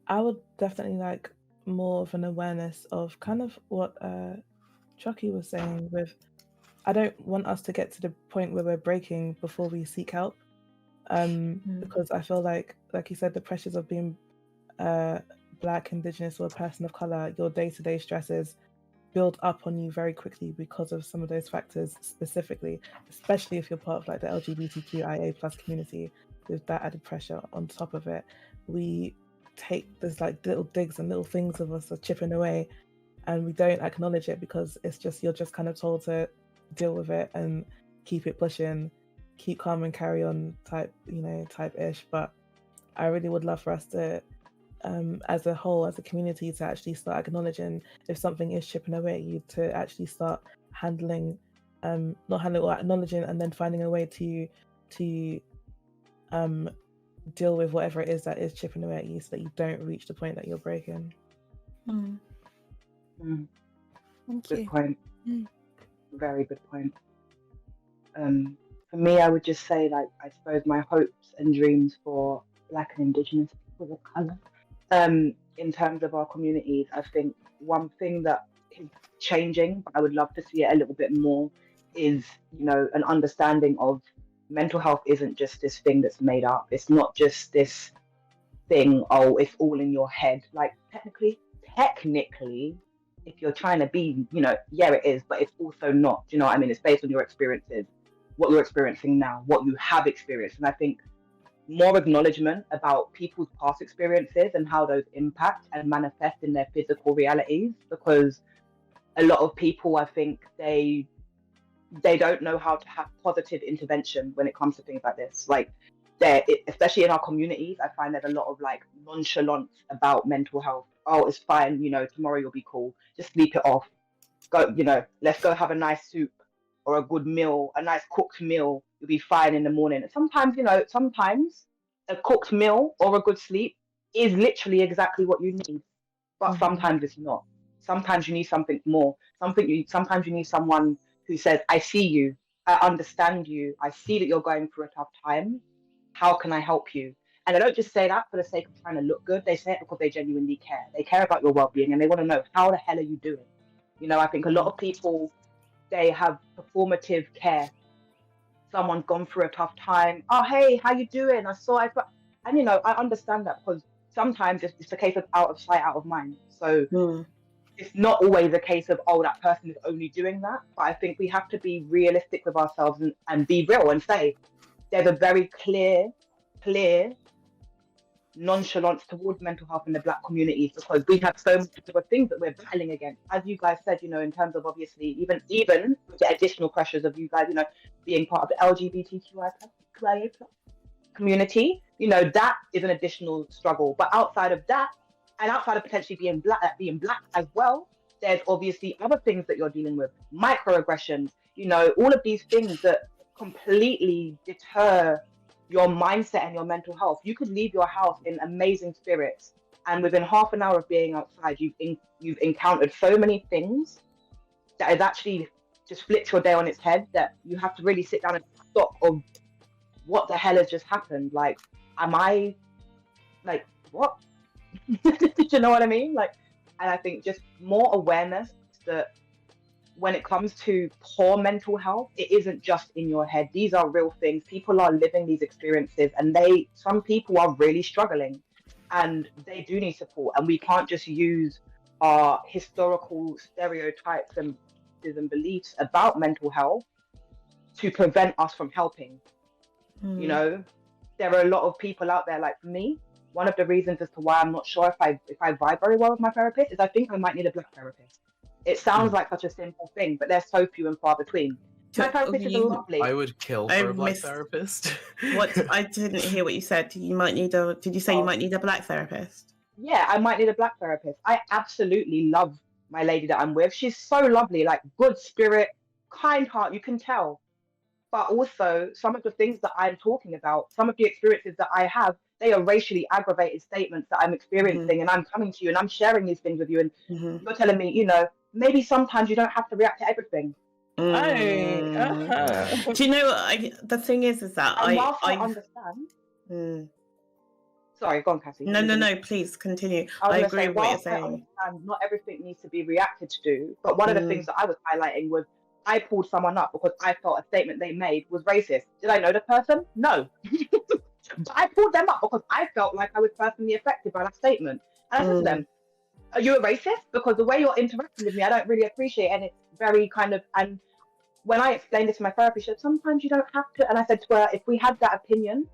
I would definitely like more of an awareness of kind of what Chochy was saying. With, I don't want us to get to the point where we're breaking before we seek help, because I feel like you said, the pressures of being Black, Indigenous, or a person of color, your day-to-day stresses build up on you very quickly because of some of those factors specifically, especially if you're part of like the LGBTQIA plus community. With that added pressure on top of it, we take this like little digs and little things of us are chipping away, and we don't acknowledge it because it's just, you're just kind of told to deal with it and keep it pushing, keep calm and carry on type ish. But I really would love for us to, as a whole, as a community, to actually start acknowledging if something is chipping away at you, to actually start handling, not handling or acknowledging, and then finding a way to deal with whatever it is that is chipping away at you, so that you don't reach the point that you're breaking. Thank Good you. point. Very good point. For me, I would just say, like, I suppose my hopes and dreams for Black and Indigenous people of colour, in terms of our communities, I think one thing that is changing, but I would love to see it a little bit more, is, you know, an understanding of mental health isn't just this thing that's made up. It's not just this thing, oh, it's all in your head. Like, technically, if you're trying to be, you know, yeah, it is, but it's also not. Do you know what I mean? It's based on your experiences, what you're experiencing now, what you have experienced. And I think more acknowledgement about people's past experiences and how those impact and manifest in their physical realities, because a lot of people, I think, they don't know how to have positive intervention when it comes to things like this. Like, especially in our communities, I find there's a lot of like nonchalance about mental health. Oh, it's fine, you know, tomorrow you'll be cool. Just sleep it off. Go, you know, let's go have a nice soup or a good meal, a nice cooked meal. You'll be fine in the morning. And sometimes, you know, sometimes a cooked meal or a good sleep is literally exactly what you need. But sometimes it's not. Sometimes you need something more. Sometimes you need someone who says, I see you, I understand you, I see that you're going through a tough time. How can I help you? And they don't just say that for the sake of trying to look good. They say it because they genuinely care. They care about your well-being, and they want to know, how the hell are you doing? You know, I think a lot of people, they have performative care. Someone's gone through a tough time. Oh, hey, how you doing? And you know, I understand that, because sometimes it's a case of out of sight, out of mind. So it's not always a case of, oh, that person is only doing that. But I think we have to be realistic with ourselves and be real and say, there's a very clear nonchalance towards mental health in the Black communities, because we have so much of things that we're battling against. As you guys said, you know, in terms of obviously even with the additional pressures of you guys, you know, being part of the LGBTQIA community, you know, that is an additional struggle. But outside of that, and outside of potentially being black as well, there's obviously other things that you're dealing with, microaggressions, you know, all of these things that completely deter your mindset and your mental health. You could leave your house in amazing spirits, and within half an hour of being outside, you've encountered so many things that has actually just flipped your day on its head, that you have to really sit down and stop of what the hell has just happened. Like, am I, like, what? Do you know what I mean? Like, and I think just more awareness that when it comes to poor mental health, it isn't just in your head. These are real things. People are living these experiences, and some people are really struggling, and they do need support. And we can't just use our historical stereotypes and beliefs about mental health to prevent us from helping. You know, there are a lot of people out there, like, for me, one of the reasons as to why I'm not sure if I vibe very well with my therapist is I think I might need a Black therapist. It sounds like such a simple thing, but they're so few and far between. My therapist is lovely. I would kill for a black therapist. What? I didn't hear what you said. You might need a. Did you say you might need a black therapist? Yeah, I might need a black therapist. I absolutely love my lady that I'm with. She's so lovely, like good spirit, kind heart. You can tell. But also, some of the things that I'm talking about, some of the experiences that I have, they are racially aggravated statements that I'm experiencing, and I'm coming to you and I'm sharing these things with you, and you're telling me, you know, maybe sometimes you don't have to react to everything. Do you know what the thing is that and whilst I understand. Sorry, go on, Cassie. No, please continue. I agree with what you're saying. I understand not everything needs to be reacted to, but one of the things that I was highlighting was I pulled someone up because I felt a statement they made was racist. Did I know the person? No. But I pulled them up because I felt like I was personally affected by that statement. And I said to them, are you a racist? Because the way you're interacting with me, I don't really appreciate it. And it's very kind of, and when I explained it to my therapist, she said, sometimes you don't have to. And I said to her, if we had that opinion,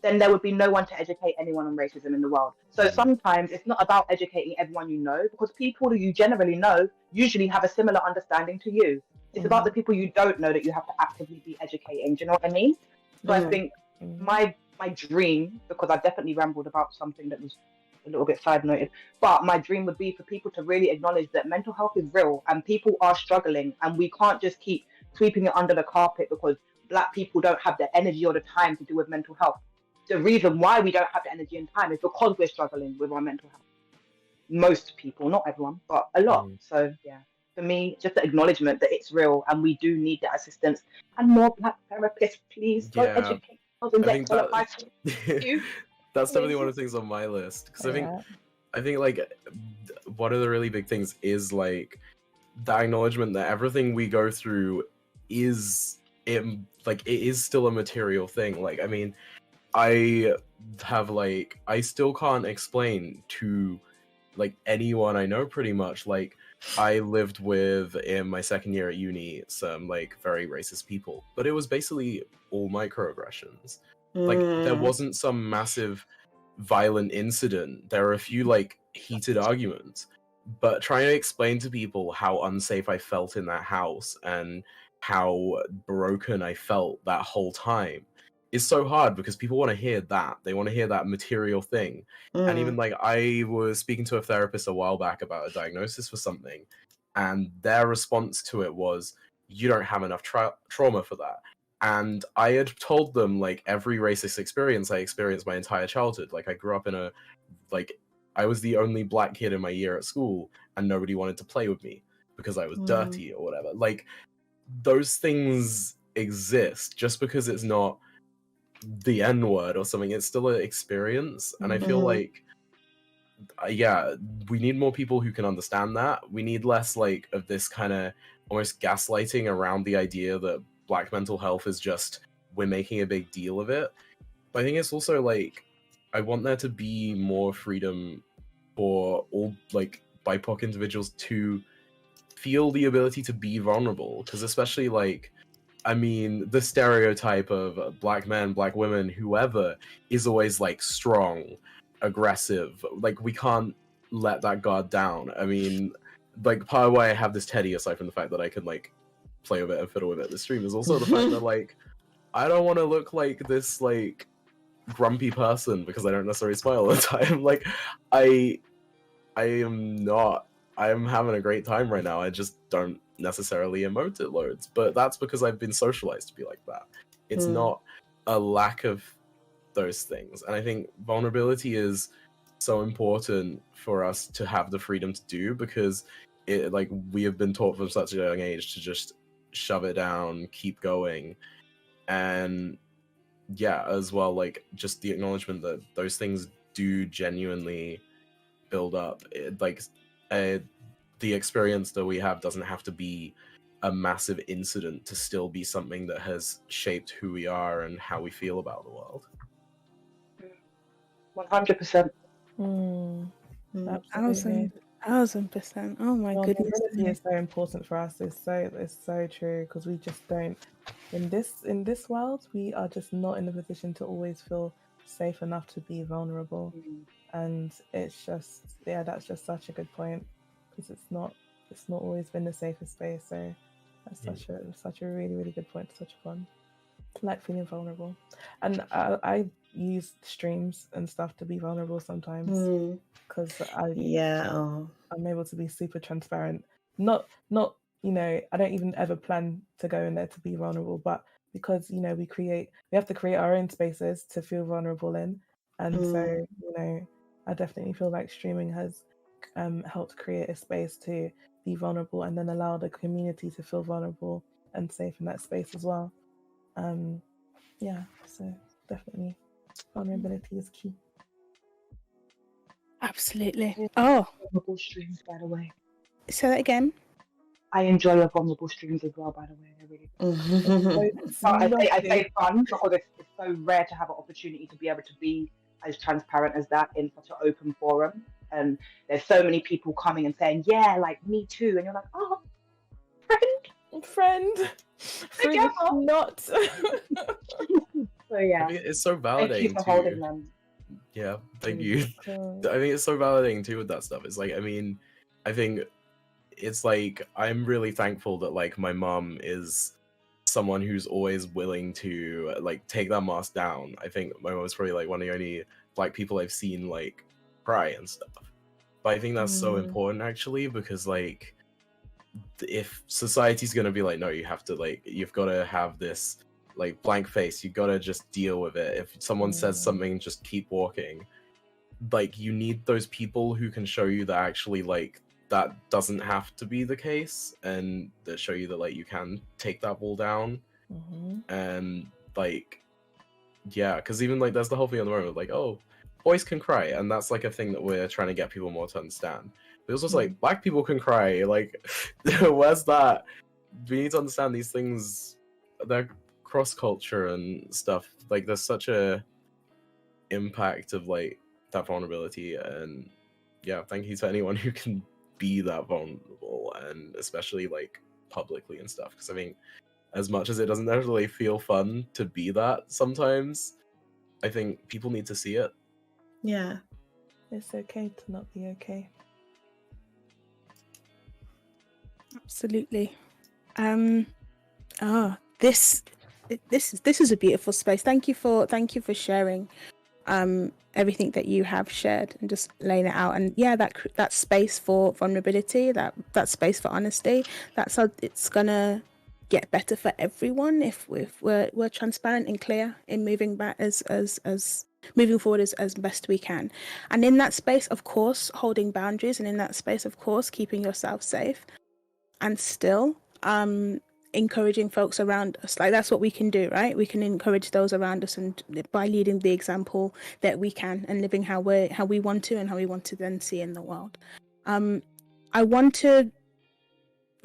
then there would be no one to educate anyone on racism in the world. So sometimes it's not about educating everyone you know, because people who you generally know usually have a similar understanding to you. It's about the people you don't know that you have to actively be educating. Do you know what I mean? So I think my dream, because I've definitely rambled about something that was a little bit side noted, but my dream would be for people to really acknowledge that mental health is real and people are struggling, and we can't just keep sweeping it under the carpet because Black people don't have the energy or the time to deal with mental health. The reason why we don't have the energy and time is because we're struggling with our mental health. Most people, not everyone, but a lot. So yeah, for me, just the acknowledgement that it's real and we do need that assistance, and more Black therapists, please. Go educate us and get qualified. That's definitely one of the things on my list, because I think like one of the really big things is like the acknowledgement that everything we go through is it is still a material thing. Like, I mean, I still can't explain to like anyone I know pretty much. Like, I lived with, in my second year at uni, some like very racist people, but it was basically all microaggressions. Like, there wasn't some massive violent incident. There were a few like heated arguments, but trying to explain to people how unsafe I felt in that house and how broken I felt that whole time is so hard, because people want to hear that. They want to hear that material thing. And even like, I was speaking to a therapist a while back about a diagnosis for something, and their response to it was, you don't have enough trauma for that. And I had told them like every racist experience I experienced my entire childhood. Like, I grew up in a, like, I was the only Black kid in my year at school, and nobody wanted to play with me because I was dirty or whatever. Like, those things exist. Just because it's not the N-word or something, it's still an experience. And I feel like, yeah, we need more people who can understand that. We need less like of this kind of almost gaslighting around the idea that Black mental health is just, we're making a big deal of it. But I think it's also like, I want there to be more freedom for all like BIPOC individuals to feel the ability to be vulnerable, because especially like, I mean, the stereotype of Black men, Black women, whoever, is always like strong, aggressive. Like, we can't let that guard down. I mean, like, part of why I have this teddy, aside from the fact that I can like play with it and fiddle with it at the stream, is also the fact that like, I don't want to look like this like grumpy person because I don't necessarily smile all the time. Like, I am not. I am having a great time right now. I just don't necessarily emote it loads, but that's because I've been socialized to be like that. It's not a lack of those things. And I think vulnerability is so important for us to have the freedom to do, because it, like, we have been taught from such a young age to just shove it down, keep going. And yeah, as well, like, just the acknowledgement that those things do genuinely build up. The experience that we have doesn't have to be a massive incident to still be something that has shaped who we are and how we feel about the world. 100%. 1000%. Oh my goodness. Vulnerability is so important for us. It's so true, because we just don't, in this world, we are just not in a position to always feel safe enough to be vulnerable. And it's just, yeah, that's just such a good point, because it's not always been the safest space. So That's such a really, really good point to touch upon. Like feeling vulnerable. And I use streams and stuff to be vulnerable sometimes because I'm able to be super transparent. Not I don't even ever plan to go in there to be vulnerable, but because we have to create our own spaces to feel vulnerable in. And so I definitely feel like streaming has helped create a space to be vulnerable and then allow the community to feel vulnerable and safe in that space as well. So definitely vulnerability is key. Absolutely. Vulnerable streams, by the way. Say that again. I enjoy your vulnerable streams as well, by the way. They're really fun. I say fun because it's so rare to have an opportunity to be able to be as transparent as that in such an open forum. And there's so many people coming and saying, yeah, like me too. And you're like, oh, friend. Not. So yeah. I think it's so validating. Thank you for holding them. Yeah, thank you. I think it's so validating too with that stuff. It's like, I think it's like I'm really thankful that like my mom is someone who's always willing to like take that mask down. I think my mom is probably like one of the only Black people I've seen like cry and stuff. But I think that's so important actually, because like if society's gonna be like, no, you have to like, you've got to have this like blank face, you gotta just deal with it. If someone says something, just keep walking. Like you need those people who can show you that actually like that doesn't have to be the case, and that show you that like you can take that wall down. And like because even like there's the whole thing on the moment like, oh, boys can cry, and that's like a thing that we're trying to get people more to understand. But it's also like Black people can cry, like where's that? We need to understand these things, they're cross culture and stuff. Like there's such a impact of like that vulnerability, and thank you to anyone who can be that vulnerable, and especially like publicly and stuff, because I think as much as it doesn't necessarily feel fun to be that sometimes, I think people need to see it. Yeah, it's okay to not be okay. Absolutely. This is a beautiful space. Thank you for sharing everything that you have shared and just laying it out. And that space for vulnerability, that space for honesty, that's how it's gonna get better for everyone if we're transparent and clear in moving back as moving forward as best we can. And in that space, of course, holding boundaries, and in that space, of course, keeping yourself safe, and still encouraging folks around us. Like that's what we can do, right? We can encourage those around us, and by leading the example that we can, and living how we want to, and how we want to then see in the world. I want to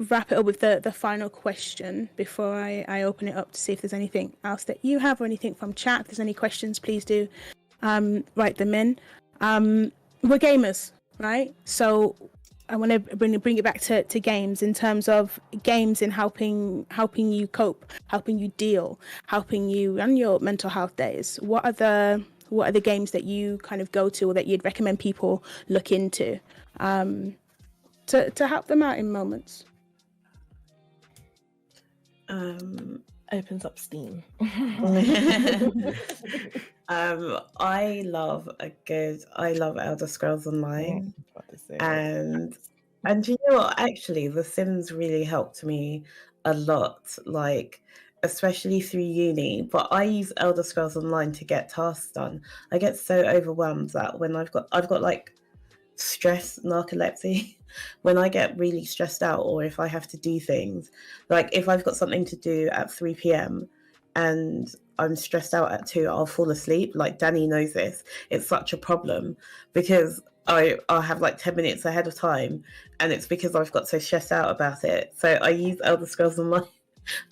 wrap it up with the final question before I open it up to see if there's anything else that you have or anything from chat. If there's any questions, please do write them in. We're gamers, right? So I want to bring it back to games, in terms of games in helping you cope, helping you deal, helping you on your mental health days. What are the games that you kind of go to, or that you'd recommend people look into to help them out in moments? Opens up steam. I love Elder Scrolls Online, and you know what, actually The Sims really helped me a lot, like especially through uni. But I use Elder Scrolls Online to get tasks done. I get so overwhelmed that when I've got like stress, narcolepsy, when I get really stressed out, or if I have to do things, like if I've got something to do at 3 p.m. and I'm stressed out at 2, I'll fall asleep. Like Dani knows this. It's such a problem because I'll have like 10 minutes ahead of time, and it's because I've got so stressed out about it. So I use Elder Scrolls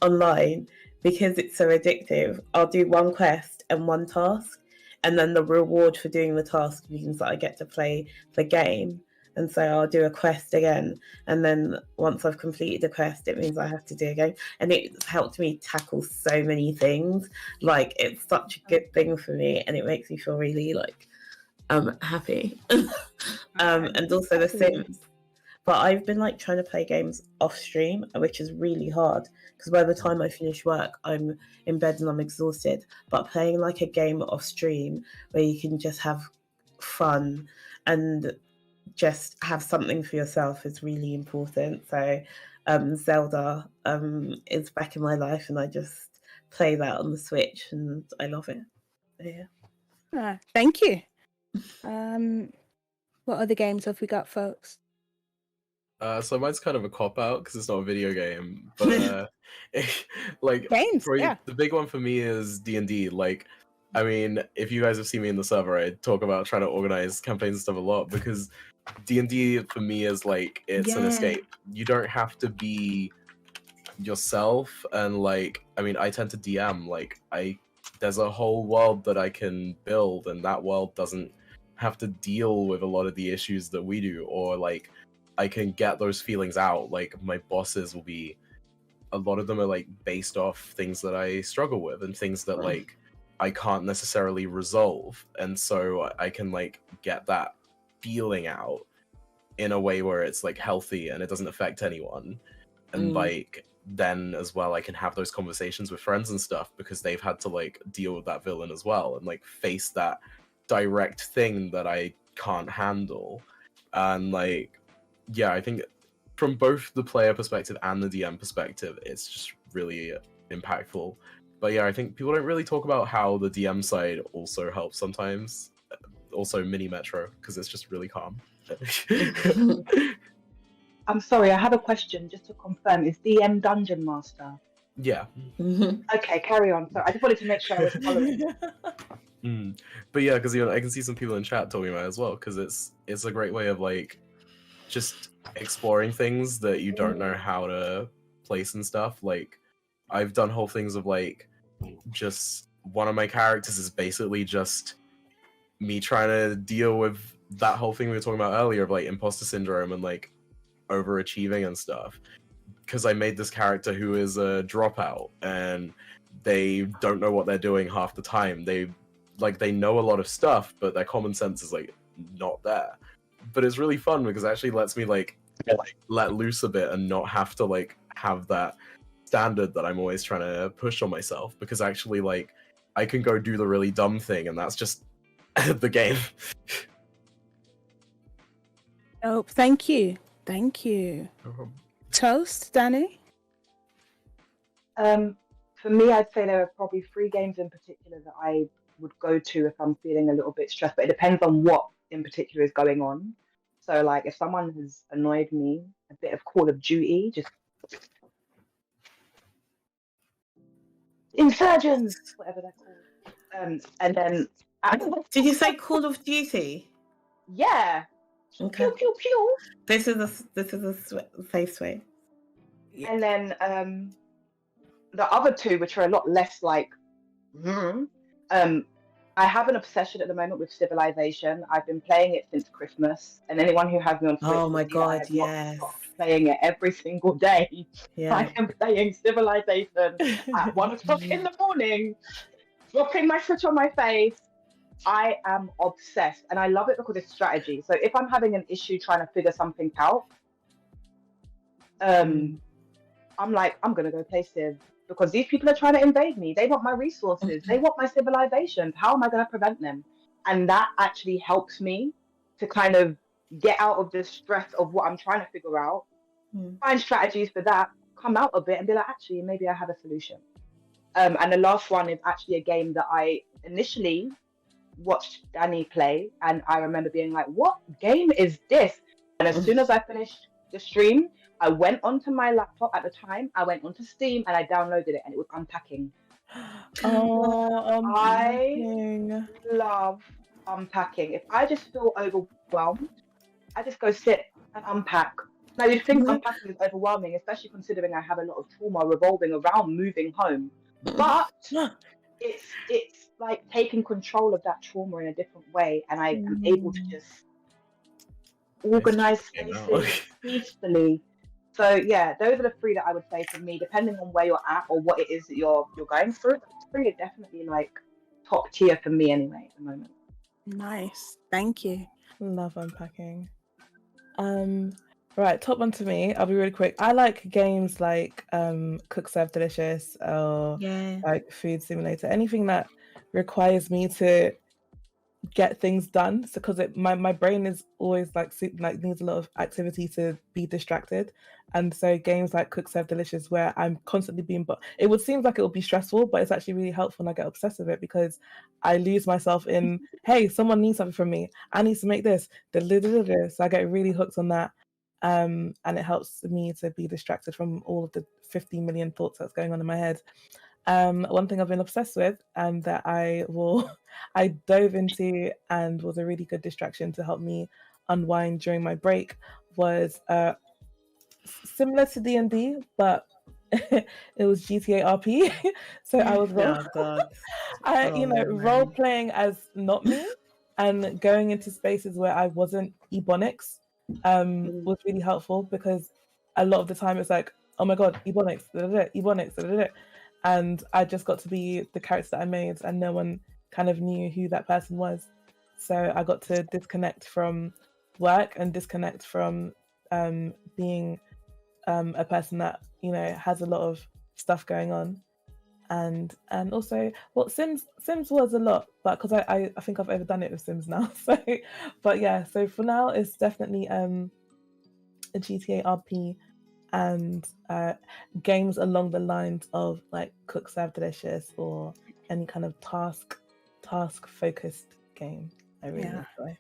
Online because it's so addictive. I'll do one quest and one task, and then the reward for doing the task means that I get to play the game. And so I'll do a quest again, and then once I've completed the quest, it means I have to do a game. And it's helped me tackle so many things. Like it's such a good thing for me, and it makes me feel really like happy. And also The Sims. But I've been like trying to play games off stream, which is really hard because by the time I finish work, I'm in bed and I'm exhausted. But playing like a game off stream where you can just have fun and just have something for yourself is really important. So Zelda is back in my life and I just play that on the Switch and I love it. Yeah. Thank you. What other games have we got, folks? So mine's kind of a cop out because it's not a video game, but like Games, probably yeah. the big one for me is D&D. Like, I mean, if you guys have seen me in the server, I talk about trying to organize campaigns and stuff a lot because D&D for me is like it's an escape. You don't have to be yourself, and like I mean, I tend to DM. Like there's a whole world that I can build, and that world doesn't have to deal with a lot of the issues that we do, or like I can get those feelings out. Like my bosses will be, a lot of them are like based off things that I struggle with and things that like I can't necessarily resolve, and so I can like get that feeling out in a way where it's like healthy and it doesn't affect anyone. And like then as well I can have those conversations with friends and stuff because they've had to like deal with that villain as well and like face that direct thing that I can't handle. And like yeah, I think from both the player perspective and the DM perspective, it's just really impactful. But yeah, I think people don't really talk about how the DM side also helps sometimes. Also mini Metro, because it's just really calm. I'm sorry, I have a question just to confirm. Is DM Dungeon Master? Yeah. Okay, carry on. So I just wanted to make sure I was following. But yeah, because I can see some people in chat talking about it as well, because it's a great way of like just exploring things that you don't know how to place and stuff. Like I've done whole things of like just one of my characters is basically just me trying to deal with that whole thing we were talking about earlier of like imposter syndrome and like overachieving and stuff, because I made this character who is a dropout and they don't know what they're doing half the time. They know a lot of stuff, but their common sense is like not there. But it's really fun because it actually lets me like let loose a bit and not have to like have that standard that I'm always trying to push on myself, because actually like I can go do the really dumb thing and that's just the game. Oh, thank you. Toast, Dani? For me, I'd say there are probably 3 games in particular that I would go to if I'm feeling a little bit stressed, but it depends on what in particular is going on. So like if someone has annoyed me, a bit of Call of Duty, just Insurgents, whatever they're called. And then Did you say Call of Duty? Yeah. Okay. Pew pew pew. This is a safe way. And then the other 2, which are a lot less like, I have an obsession at the moment with Civilization. I've been playing it since Christmas, and anyone who has me on Switch, Oh my will see that I god, have not yes. stopped playing it every single day. Yeah. I am playing Civilization at 1 o'clock in the morning, dropping my Switch on my face. I am obsessed, and I love it because it's strategy. So if I'm having an issue trying to figure something out, I'm like, I'm gonna go play Civ, because these people are trying to invade me. They want my resources. They want my civilizations. How am I going to prevent them? And that actually helps me to kind of get out of the stress of what I'm trying to figure out, find strategies for that, come out of it and be like, actually, maybe I have a solution. And the last one is actually a game that I initially watched Dani play, and I remember being like, what game is this? And as soon as I finished the stream, I went onto my laptop at the time, I went onto Steam and I downloaded it, and it was Unpacking. I love Unpacking. If I just feel overwhelmed, I just go sit and unpack. Now you'd think unpacking is overwhelming, especially considering I have a lot of trauma revolving around moving home. But it's like taking control of that trauma in a different way, and I am able to just organize spaces peacefully. So yeah, those are the 3 that I would say for me, depending on where you're at or what it is that you're going through. Those 3 are definitely like top tier for me anyway at the moment. Nice, thank you. Love Unpacking. Right, top one to me. I'll be really quick. I like games like Cook Serve Delicious or Yeah. like Food Simulator. Anything that requires me to get things done. So because my brain is always like needs a lot of activity to be distracted. And so games like Cook Serve Delicious, where I'm constantly being, but it would seem like it would be stressful, but it's actually really helpful, and I get obsessed with it because I lose myself in, hey, someone needs something from me. I need to make this. So I get really hooked on that. And it helps me to be distracted from all of the 50 million thoughts that's going on in my head. One thing I've been obsessed with and that I dove into and was a really good distraction to help me unwind during my break was similar to D&D, but it was GTA RP. So I was Oh God. role playing as not me and going into spaces where I wasn't Ebonics was really helpful because a lot of the time it's like, oh my God, Ebonics, Ebonics, and I just got to be the character that I made, and no one kind of knew who that person was. So I got to disconnect from work and disconnect from being a person that has a lot of stuff going on, and also, well, Sims was a lot, but because I think I've overdone it with Sims now. So, but yeah, so for now it's definitely a GTA RP and games along the lines of like Cook Serve Delicious or any kind of task focused game. I really enjoy.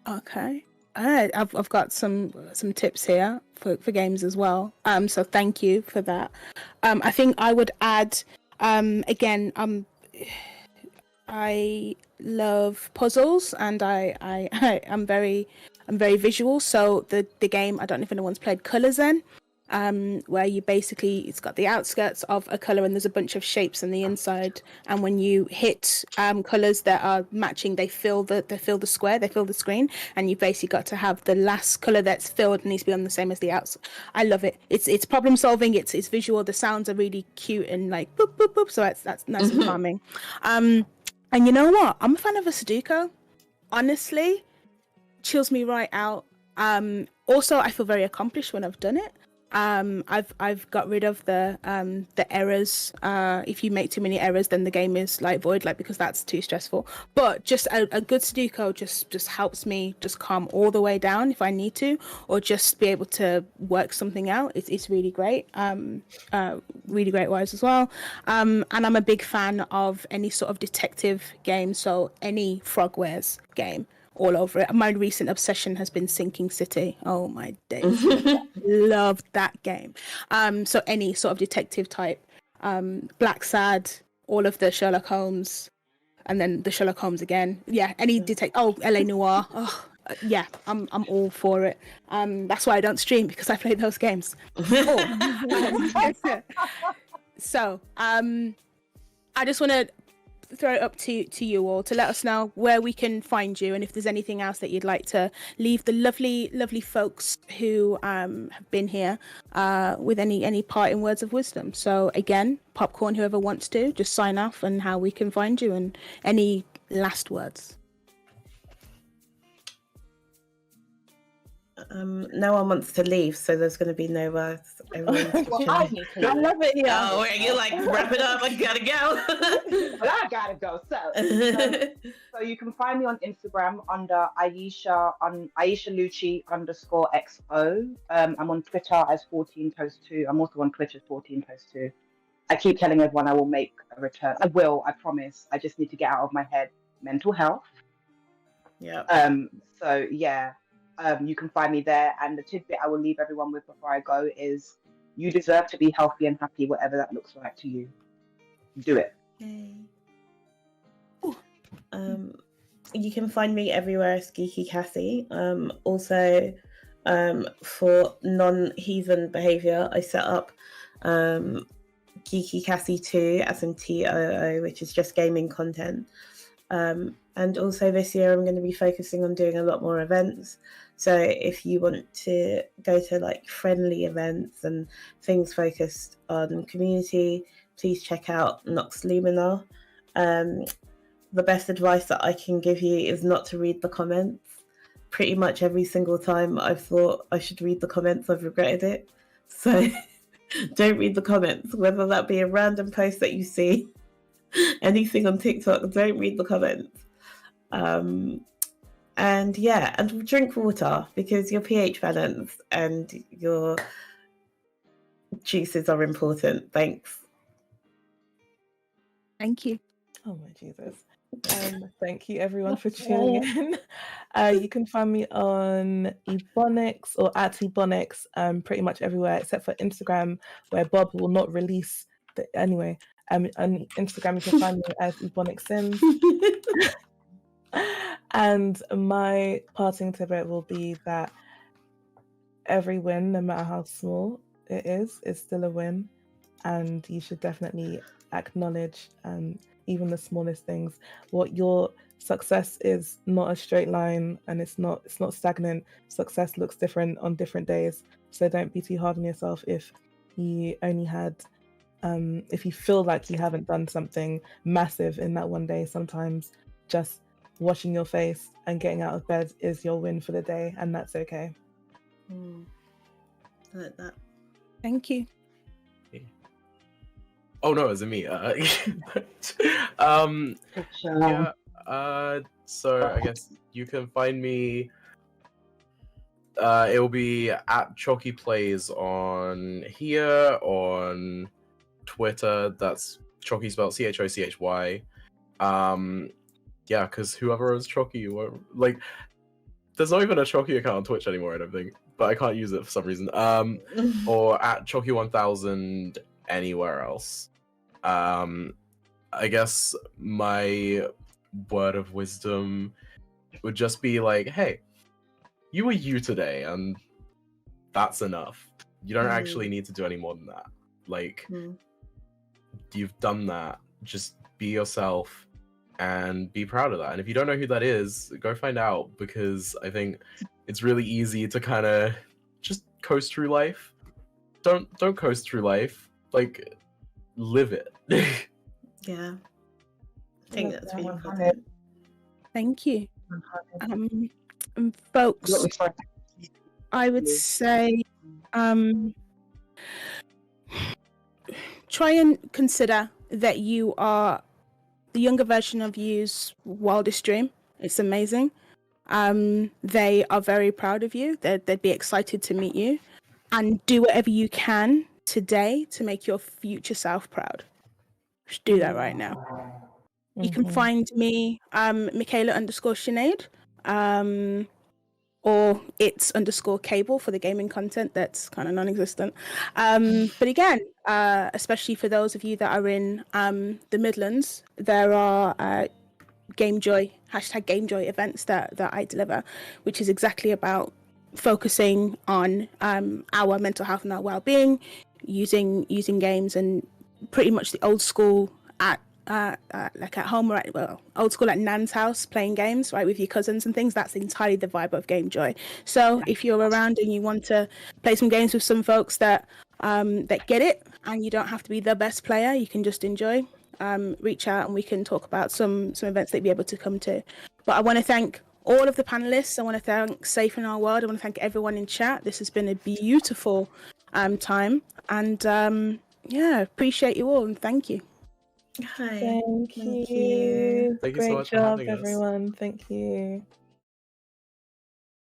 Okay. All right. I've got some tips here for games as well. So thank you for that. I think I would add again, I love puzzles, and I'm very visual. So the game, I don't know if anyone's played Colors Then, where you basically, it's got the outskirts of a color and there's a bunch of shapes on the inside, and when you hit colors that are matching, they fill the square, they fill the screen, and you basically got to have the last color that's filled needs to be on the same as the outside. I love it. It's problem solving. It's visual. The sounds are really cute and like boop boop boop. So that's nice and calming. And you know what? I'm a fan of a Sudoku. Honestly, chills me right out. Also, I feel very accomplished when I've done it. I've got rid of the errors. If you make too many errors, then the game is like void, like, because that's too stressful. But just a good Sudoku just helps me just calm all the way down if I need to, or just be able to work something out. It's really great. Really great wise as well. And I'm a big fan of any sort of detective game, so any Frogwares game. All over it. My recent obsession has been Sinking City. Oh my days. Loved that game. So any sort of detective type, Black Sad, all of the Sherlock Holmes, and then the Sherlock Holmes again. Yeah, any detective. Oh, LA Noire. Oh, yeah, I'm all for it. That's why I don't stream, because I play those games. So, I just want to throw it up to you all to let us know where we can find you, and if there's anything else that you'd like to leave the lovely folks who have been here with any parting words of wisdom. So again, popcorn, whoever wants to just sign off, and how we can find you, and any last words. No one wants to leave, so there's going to be no words. Well, I need to. I love it here. Oh, you're like, wrap it up, I gotta go. But I gotta go. So you can find me on Instagram under Aisha Lucci _XO. I'm on Twitter as 14toast2. I'm also on Twitch as 14toast2. I keep telling everyone I will make a return. I will, I promise. I just need to get out of my head mental health. Yeah. So yeah. You can find me there, and the tidbit I will leave everyone with before I go is, you deserve to be healthy and happy, whatever that looks like to you. Do it. You can find me everywhere as Geeky Cassie. Also, for non-heathen behaviour, I set up Geeky Cassie 2, as in TOO, which is just gaming content. And also this year I'm going to be focusing on doing a lot more events. So if you want to go to like friendly events and things focused on community, please check out Nox Luminar. The best advice that I can give you is not to read the comments. pretty much every single time I've thought I should read the comments, I've regretted it. So don't read the comments, whether that be a random post that you see, anything on TikTok, don't read the comments. And yeah, and drink water, because your pH balance and your juices are important. Thanks. Thank you. Oh my Jesus. Thank you everyone for tuning in. You can find me on Ebonics or at Ebonics pretty much everywhere except for Instagram, where Bob will not release the anyway. On Instagram you can find me as Ebonics Sims. And my parting tidbit will be that every win, no matter how small it is still a win, and you should definitely acknowledge even the smallest things. What your success is not a straight line, and it's not stagnant. Success looks different on different days, so don't be too hard on yourself if you only had if you feel like you haven't done something massive in that one day. Sometimes just washing your face and getting out of bed is your win for the day, and that's okay. I like that. Thank you. Oh no, is it me? Yeah. So I guess you can find me. It will be at Chochy Plays on here, on Twitter. That's Chochy spelled CHOCHY. Yeah, because whoever owns Chochy, like, there's not even a Chochy account on Twitch anymore, I don't think, but I can't use it for some reason. Or at Chochy1000 anywhere else. I guess my word of wisdom would just be like, hey, you were you today, and that's enough. You don't actually need to do any more than that. Like, you've done that. Just be yourself and be proud of that. And if you don't know who that is, go find out, because I think it's really easy to kind of just coast through life. Don't coast through life. Like, live it. Yeah, I think that's really important. Thank you. Folks, I would say try and consider that you are the younger version of you's wildest dream. It's amazing. They are very proud of you. They'd be excited to meet you, and do whatever you can today to make your future self proud. Just do that right now. You can find me, Mikayla_Sinead, or it's_cable for the gaming content that's kind of non-existent. But again, especially for those of you that are in the Midlands, there are #GameJoy events that I deliver, which is exactly about focusing on our mental health and our well-being, using games, and pretty much the old school like at home, or old school at Nan's house, playing games, right, with your cousins and things. That's entirely the vibe of GameJoy. So if you're around and you want to play some games with some folks that get it, and you don't have to be the best player, you can just enjoy, reach out and we can talk about some events that you'll be able to come to. But I want to thank all of the panelists. I want to thank Safe in Our World. I want to thank everyone in chat. This has been a beautiful time, and yeah, appreciate you all, and thank you. Hi. Thank you. Thank you so Great much for job, having us. everyone. Thank you.